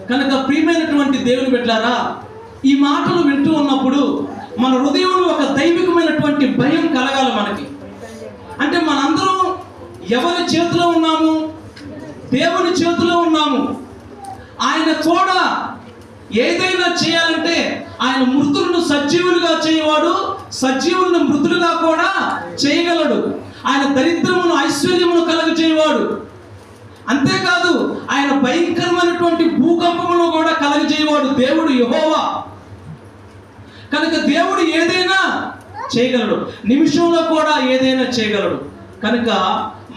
కనుక ప్రియమైనటువంటి దేవుని బిడ్డలారా, ఈ మాటలు వింటూ ఉన్నప్పుడు మన హృదయంలో ఒక దైవికమైనటువంటి భయం కలగాలి మనకి. అంటే మనందరం ఎవరి చేతిలో ఉన్నాము? దేవుని చేతిలో ఉన్నాము. ఆయన కూడా ఏదైనా చేయాలంటే ఆయన మృతులను సజీవులుగా చేయవాడు, సజీవులను మృతులుగా కూడా చేయగలడు. ఆయన దరిద్రమును ఐశ్వర్యమును కలుగ చేయవాడు. అంతేకాదు ఆయన భయంకరమైనటువంటి భూకంపమును కూడా కలగజేయవాడు దేవుడు యెహోవా. కనుక దేవుడు ఏదైనా చేయగలడు, నిమిషంలో కూడా ఏదైనా చేయగలడు. కనుక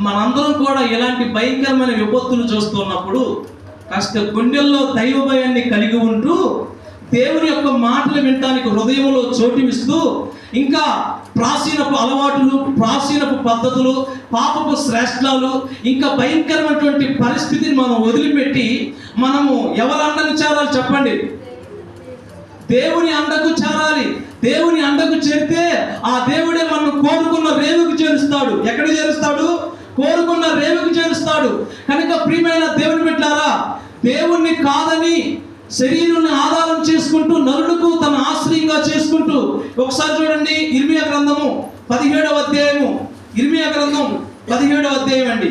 మనందరం కూడా ఇలాంటి భయంకరమైన విపత్తులు చూస్తున్నప్పుడు కాస్త గుండెల్లో దైవ భయాన్ని కలిగి ఉంటూ దేవుని యొక్క మాటలు వినడానికి హృదయంలో చోటిస్తూ, ఇంకా ప్రాచీనపు అలవాటులు, ప్రాచీనపు పద్ధతులు, పాపపు శ్రేష్టాలు, ఇంకా భయంకరమైనటువంటి పరిస్థితిని మనం వదిలిపెట్టి మనము ఎవరి అండకు చేరాలి చెప్పండి? దేవుని అండకు చేరాలి. దేవుని అండకు చేరితే ఆ దేవుడే మనం కోరుకున్న రేవుకు చేరుస్తాడు. ఎక్కడ చేరుస్తాడు? కోరుకున్న రేవుకు చేరుస్తాడు. కనుక ప్రియమైన దేవుని బిడ్డలారా, దేవుణ్ణి కాదని శరీరాన్ని ఆధారం చేసుకుంటూ నరులకు తన ఆశ్రయంగా చేసుకుంటూ, ఒకసారి చూడండి ఇర్మియా గ్రంథము 17వ అధ్యాయము, ఇర్మియా గ్రంథం 17వ అధ్యాయం అండి.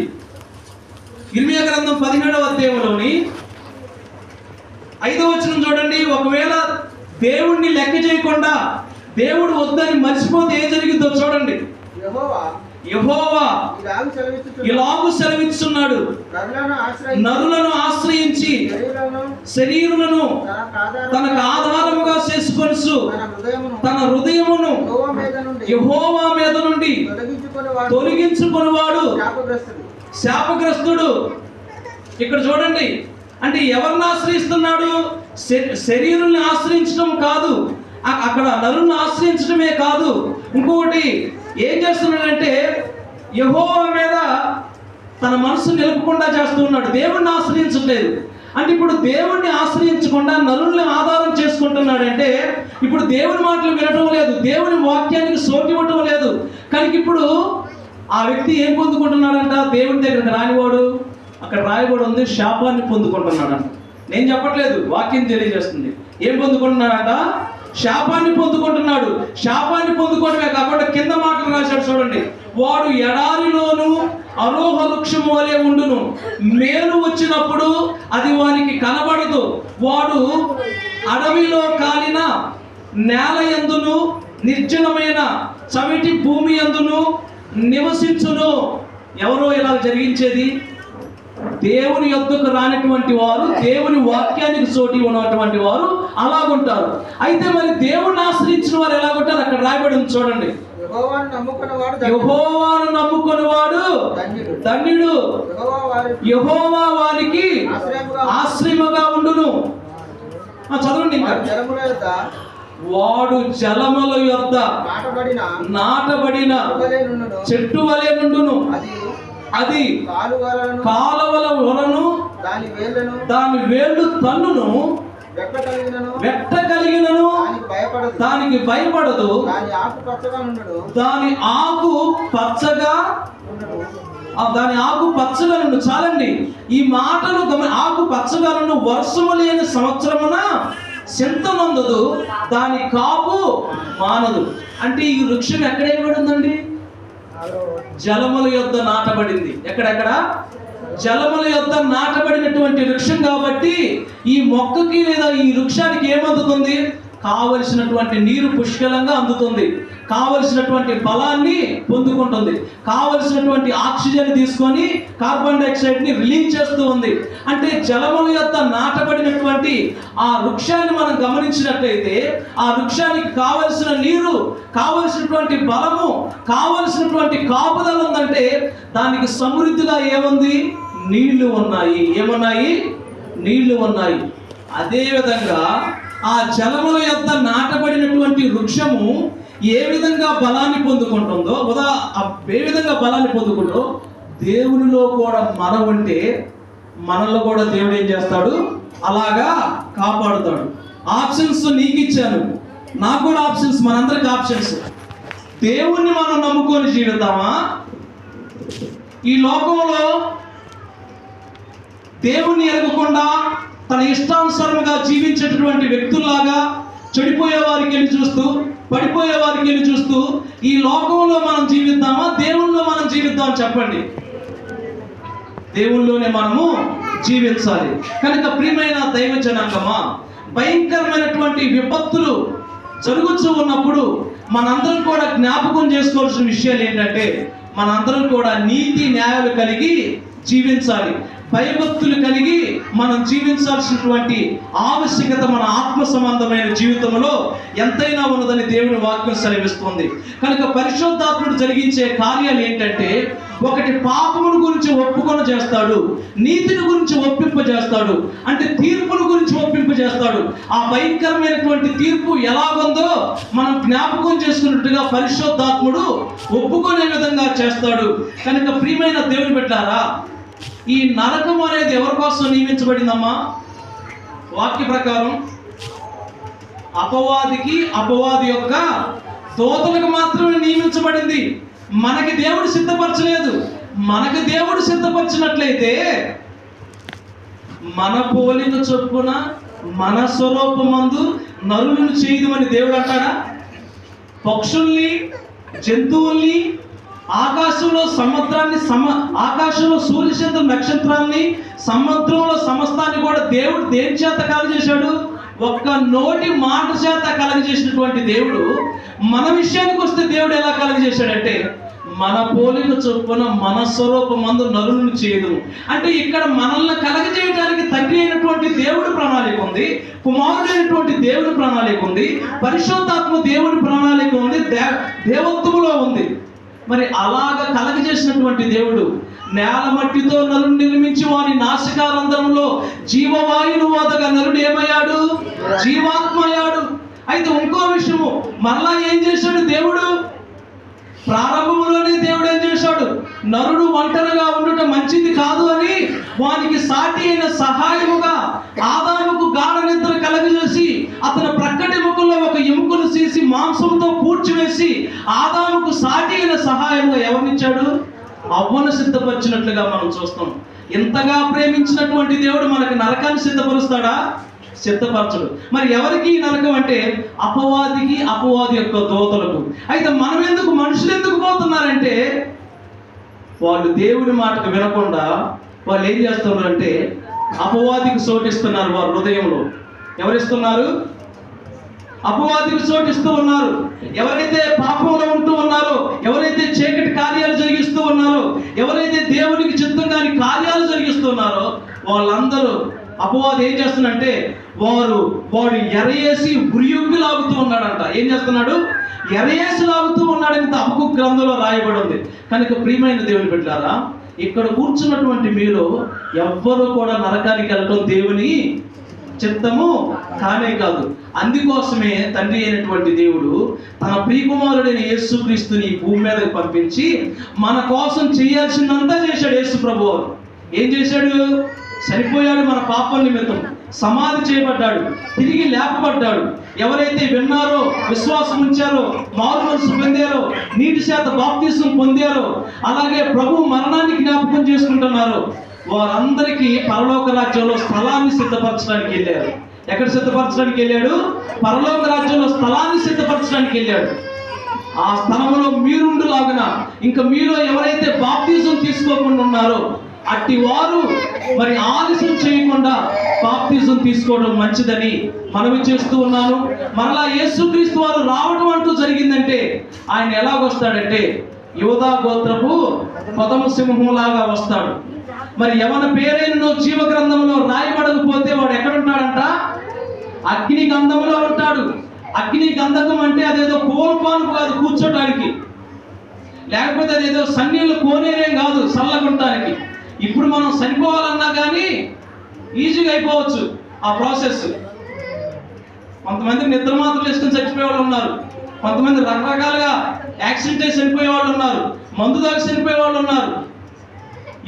ఇర్మియా గ్రంథం 17వ అధ్యాయంలోని 5వ వచనం చూడండి. ఒకవేళ దేవుణ్ణి లెక్క చేయకుండా దేవుడు వద్దని మర్చిపోతే ఏం జరిగిందో చూడండి. యెహోవా ఇలాగు సెలవిస్తున్నాడు, నరులను ఆశ్రయించి శరీరులను తనకు ఆధారముగా చేసుకొని తన హృదయమును యెహోవా మీద నుండి తొలగించుకునేవాడు శాపగ్రస్తుడు. ఇక్కడ చూడండి, అంటే ఎవరిని ఆశ్రయిస్తున్నాడు? శరీరాన్ని ఆశ్రయించడం కాదు, అక్కడ నరులను ఆశ్రయించడమే కాదు, ఇంకొకటి ఏం చేస్తున్నాడంటే యెహోవా మీద తన మనసు నిలపకుండా చేస్తున్నాడు. దేవుణ్ణి ఆశ్రయించట్లేదు. అంటే ఇప్పుడు దేవుణ్ణి ఆశ్రయించకుండా నరుల్ని ఆధారం చేసుకుంటున్నాడంటే ఇప్పుడు దేవుని మాటలు వినటం లేదు, దేవుని వాక్యానికి సోటి ఇవ్వటం లేదు. కనుక ఇప్పుడు ఆ వ్యక్తి ఏం పొందుకుంటున్నాడంట? దేవుని దగ్గరకు రానివాడు, అక్కడ రాయబడి ఉంది, శాపాన్ని పొందుకుంటున్నాడంట. నేను చెప్పట్లేదు, వాక్యం తెలియజేస్తుంది. ఏం పొందుకుంటున్నాడంట? శాపాన్ని పొందుకుంటున్నాడు. శాపాన్ని పొందుకోవడమే కాకుండా కింద మాటలు రాశాడు చూడండి. వాడు ఎడారిలోను అరోహ వృక్షము వలె ఉండును, మేలు వచ్చినప్పుడు అది వానికి కనబడదు. వాడు అడవిలో కాలిన నేల యందును నిర్జనమైన చవిటి భూమి యందును నివసించును. ఎవరో ఇలా జరిగించేది? దేవుని యొద్దకు రానటువంటి వారు, దేవుని వాక్యానికి చోటి ఉన్నటువంటి వారు అలాగుంటారు. అయితే మరి దేవుణ్ణి ఆశ్రయించిన వారు ఎలాగుంటారు? అక్కడ రాయబడి ఉంది చూడండి. యెహోవాను నమ్ముకునేవాడు ధన్యుడు, యెహోవా వారికి ఆశ్రయముగా ఉండును. చదవండి ఇంకా. వాడు జలముల యొద్ద నాటబడిన చెట్టు వలె నుండును, అది కాలువల వలను దాని వేళ్ళు తన్నును, వెట్ట కలిగినను దానికి భయపడదు, దాని ఆకు పచ్చగా నుండు. చాలండి, ఈ మాటలు ఆకు పచ్చగా నుండు. వర్షము లేని సంవత్సరమున చింతనందదు, దాని కాపు మానదు. అంటే ఈ వృక్షం ఎక్కడ వేయబడి ఉందండి? జలముల యొద్ద నాటబడింది. ఎక్కడెక్కడ? జలముల యొద్ద నాటబడినటువంటి వృక్షం. కాబట్టి ఈ మొక్కకి లేదా ఈ వృక్షానికి ఏమందుతుంది? కావలసినటువంటి నీరు పుష్కలంగా అందుతుంది, కావలసినటువంటి బలాన్ని పొందుకుంటుంది, కావలసినటువంటి ఆక్సిజన్ తీసుకొని కార్బన్ డైఆక్సైడ్ ని రిలీజ్ చేస్తూ ఉంది. అంటే జలముల యొద్ద నాటబడినటువంటి ఆ వృక్షాన్ని మనం గమనించినట్లయితే ఆ వృక్షానికి కావలసిన నీరు, కావలసినటువంటి బలము, కావలసినటువంటి కాపుదల ఉందంటే దానికి సమృద్ధిగా ఏముంది? నీళ్లు ఉన్నాయి. ఏమున్నాయి? నీళ్లు ఉన్నాయి. అదేవిధంగా ఆ జలముల యొద్ద నాటబడినటువంటి వృక్షము ఏ విధంగా బలాన్ని పొందుకుంటుందో, ఏ విధంగా బలాన్ని పొందుకుంటో దేవునిలో కూడా మనం ఉంటే మనలో కూడా దేవుడు ఏం చేస్తాడు? అలాగా కాపాడుతాడు. ఆప్షన్స్ నీకు ఇచ్చాను, నాకు కూడా ఆప్షన్స్, మనందరికి ఆప్షన్స్. దేవుణ్ణి మనం నమ్ముకొని జీవిద్దామా? ఈ లోకంలో దేవుణ్ణి ఎరగకుండా తన ఇష్టానుసారంగా జీవించేటటువంటి వ్యక్తుల్లాగా చెడిపోయే వారికి వెళ్ళి చూస్తూ, పడిపోయే వారికి వెళ్ళి చూస్తూ ఈ లోకంలో మనం జీవిద్దామా, దేవుళ్ళలో మనం జీవిద్దాం? చెప్పండి. దేవుళ్ళలోనే మనము జీవించాలి. కనుక ప్రియమైన దైవ జనాంగమా, భయంకరమైనటువంటి విపత్తులు జరుగుతూ ఉన్నప్పుడు మనందరం కూడా జ్ఞాపకం చేసుకోవాల్సిన విషయాలు ఏంటంటే, మనందరం కూడా నీతి న్యాయాలు కలిగి జీవించాలి. భయభక్తులు కలిగి మనం జీవించాల్సినటువంటి ఆవశ్యకత మన ఆత్మ సంబంధమైన జీవితంలో ఎంతైనా ఉన్నదని దేవుని వాక్యం సెలవిస్తుంది. కనుక పరిశుద్ధాత్ముడు జరిగించే కార్యాలు ఏంటంటే, ఒకటి పాపమును గురించి ఒప్పుకొని చేస్తాడు, నీతిని గురించి ఒప్పింపజేస్తాడు, అంటే తీర్పును గురించి ఒప్పింపజేస్తాడు. ఆ భయంకరమైనటువంటి తీర్పు ఎలాగుందో మనం జ్ఞాపకం చేసుకున్నట్టుగా పరిశుద్ధాత్ముడు ఒప్పుకునే విధంగా చేస్తాడు. కనుక ప్రియమైన దేవుని బిడ్డలారా, ఈ నరకం అనేది ఎవరి కోసం నియమించబడిందమ్మా? వాక్య ప్రకారం అపవాది యొక్క దూతలకు మాత్రమే నియమించబడింది. మనకి దేవుడు సిద్ధపరచలేదు. మనకి దేవుడు సిద్ధపరిచినట్లయితే మన పోలిక చొప్పున మన స్వరూపమందు నరులను చేయదమని దేవుడు అంటాడా? పక్షుల్ని, జంతువుల్ని, ఆకాశంలో సముద్రాన్ని, ఆకాశంలో సూర్యచంద్ర నక్షత్రాన్ని, సముద్రంలో సమస్తాన్ని కూడా దేవుడు దేని చేత కలగజేశాడు? ఒక్క నోటి మాట చేత కలగజేసినటువంటి దేవుడు మన విషయానికి వస్తే దేవుడు ఎలా కలగజేశాడంటే, మన పోలిక చొప్పున మన స్వరూపమందు నరులను చేయదు. అంటే ఇక్కడ మనల్ని కలగజేయడానికి తండ్రి అయినటువంటి దేవుడి ప్రణాళిక ఉంది, కుమారుడైనటువంటి దేవుడి ప్రణాళిక ఉంది, పరిశుద్ధాత్మ దేవుడి ప్రణాళిక ఉంది, దేవత్వములో ఉంది. మరి అలాగ కలగజేసినటువంటి దేవుడు నేల మట్టితో నరుని నిర్మించి వారి నాసికారంధ్రంలో జీవవాయును వదగా నరుడు ఏమయ్యాడు? జీవాత్మ అయ్యాడు. అయితే ఇంకో విషయము, మరలా ఏం చేశాడు దేవుడు? ప్రారంభంలోనే దేవుడు ఏం చేశాడు? నరుడు ఒంటరిగా ఉండటం మంచిది కాదు అని వానికి సాటి అయిన సహాయముగా ఆదాముకు గాఢ నిద్ర కలగజేసి అతని ప్రక్కటి ముఖంలో ఒక ఎముకను చేసి మాంసంతో పూడ్చివేసి ఆదాముకు సాటి అయిన సహాయంగా ఎవరినిచ్చాడు? అవ్వను సిద్ధపరిచినట్లుగా మనం చూస్తాం. ఇంతగా ప్రేమించినటువంటి దేవుడు మనకి నరకాన్ని సిద్ధపరుస్తాడా? సిద్ధపరచడు. మరి ఎవరికి నరకం అంటే అపవాది యొక్క దూతలకు. అయితే మనం ఎందుకు, మనుషులు ఎందుకు పోతున్నారంటే, వాళ్ళు దేవుడి మాటకు వినకుండా వాళ్ళు ఏం చేస్తున్నారు అంటే అపవాదికి చోటిస్తున్నారు. వారి హృదయంలో ఎవరిస్తున్నారు? అపవాదికి చోటిస్తూ ఉన్నారు. ఎవరైతే పాపంలో ఉంటూ ఉన్నారో, ఎవరైతే చీకటి కార్యాలు జరిగిస్తూ ఉన్నారో, ఎవరైతే దేవునికి చిత్తంగాని కార్యాలు జరిగిస్తున్నారో వాళ్ళందరూ అపవాది ఏం చేస్తున్నాడంటే వాడు ఎరయేసి ఉరియుగ్గి లాగుతూ ఉన్నాడంట. ఏం చేస్తున్నాడు? ఎరయేసి లాగుతూ ఉన్నాడని హబక్కూకు గ్రంథంలో రాయబడి ఉంది. కనుక ప్రియమైన దేవుని బిడ్డలారా, ఇక్కడ కూర్చున్నటువంటి మీలో ఎవ్వరూ కూడా నరకానికి వెళ్ళడం దేవుని చిత్తము కానే కాదు. అందుకోసమే తండ్రి అయినటువంటి దేవుడు తన ప్రియకుమారుడైన యేసుక్రీస్తుని భూమి మీదకి పంపించి మన కోసం చేయాల్సిందంతా చేశాడు. యేసు ప్రభువు ఏం చేశాడు? చనిపోయాడు మన పాపం నిమిత్తం, సమాధి చేయబడ్డాడు, తిరిగి లేపబడ్డాడు. ఎవరైతే విన్నారో, విశ్వాసం ఉంచారో, మారు మనసు పొందారో, నీటి చేత బాప్తిసం పొందారో, అలాగే ప్రభు మరణాన్ని జ్ఞాపకం చేసుకుంటున్నారో వారందరికీ పరలోక రాజ్యంలో స్థలాన్ని సిద్ధపరచడానికి వెళ్ళారు. ఎక్కడ సిద్ధపరచడానికి వెళ్ళాడు? పరలోక రాజ్యంలో స్థలాన్ని సిద్ధపరచడానికి వెళ్ళాడు. ఆ స్థలంలో మీరుండులాగున ఇంకా మీలో ఎవరైతే బాప్తిజం తీసుకోకుండా ఉన్నారో అట్టి వారు మరి ఆలస్యం చేయకుండా బాప్తిజం తీసుకోవడం మంచిదని మనవి చేస్తూ ఉన్నాను. మరలా యేసుక్రీస్తు వారు రావడం అంటూ జరిగిందంటే ఆయన ఎలాగొస్తాడంటే యోధా గోత్రపు పదము సింహంలాగా వస్తాడు. మరి ఎవన పేరైనను జీవ గ్రంథంలో రాయబడకపోతే వాడు ఎక్కడుంటాడంట? అగ్ని గంధంలో ఉంటాడు. అగ్ని గంధకం అంటే అదేదో కోల్పాను కాదు కూర్చోటానికి, లేకపోతే అదేదో సన్నీళ్ళు కోనేరేం కాదు చల్లగుంటానికి. ఇప్పుడు మనం చనిపోవాలన్నా కానీ ఈజీగా అయిపోవచ్చు ఆ ప్రాసెస్. కొంతమంది నిద్ర మాత్రం వేసుకుని చచ్చిపోయే వాళ్ళు ఉన్నారు, కొంతమంది రకరకాలుగా యాక్సిడెంట్ అయి చనిపోయే వాళ్ళు ఉన్నారు, మందు తాగి చనిపోయే వాళ్ళు ఉన్నారు.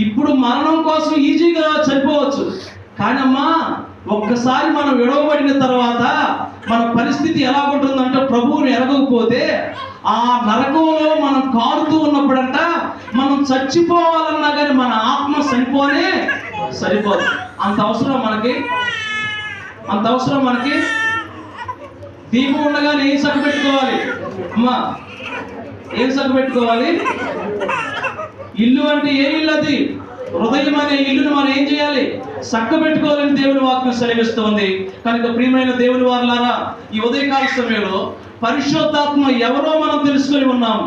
ఇప్పుడు మరణం కోసం ఈజీగా చనిపోవచ్చు, కానీ అమ్మా ఒక్కసారి మనం విడవబడిన తర్వాత మన పరిస్థితి ఎలా ఉంటుందంటే ప్రభువుని ఎరగకపోతే ఆ నరకంలో మనం కారుతూ ఉన్నప్పుడంట మనం చచ్చిపోవాలన్నా కానీ మన ఆత్మ సరిపోదు. అంత అవసరం మనకి దీపం ఉండగానే ఏం సగ పెట్టుకోవాలి అమ్మా? ఏం సగ పెట్టుకోవాలి? ఇల్లు అంటే ఏ ఇల్లు? అది హృదయం అనే ఇల్లును మనం ఏం చేయాలి? చక్క పెట్టుకోవాలని దేవుని వాక్యం సెలవిస్తోంది. కనుక ప్రియమైన దేవుని వారలారా, ఈ ఉదయకాల సమయంలో పరిశుద్ధాత్మ ఎవరో మనం తెలుసుకొని ఉన్నాము.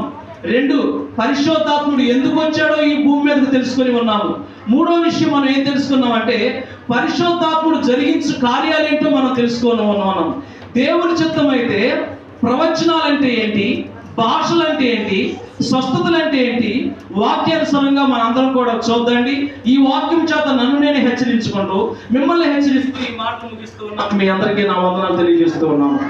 2, పరిశుద్ధాత్ముడు ఎందుకు వచ్చాడో ఈ భూమి మీదకు తెలుసుకొని ఉన్నాము. 3వ విషయం మనం ఏం తెలుసుకున్నామంటే పరిశుద్ధాత్ముడు జరిగించు కార్యాలేంటో మనం తెలుసుకొని ఉన్నాం. దేవుని చిత్తం అయితే ప్రవచనాలంటే ఏంటి, భాషలు అంటే ఏంటి, స్వస్థతలు అంటే ఏంటి, వాక్యానుసారంగా మనందరం కూడా చూద్దండి. ఈ వాక్యం చేత నన్ను నేను హెచ్చరించుకుంటూ మిమ్మల్ని హెచ్చరిస్తూ ఈ మాటలు ముగిస్తూ ఉన్నాను. మీ అందరికీ నా వందనాలు తెలియజేస్తూ ఉన్నాను.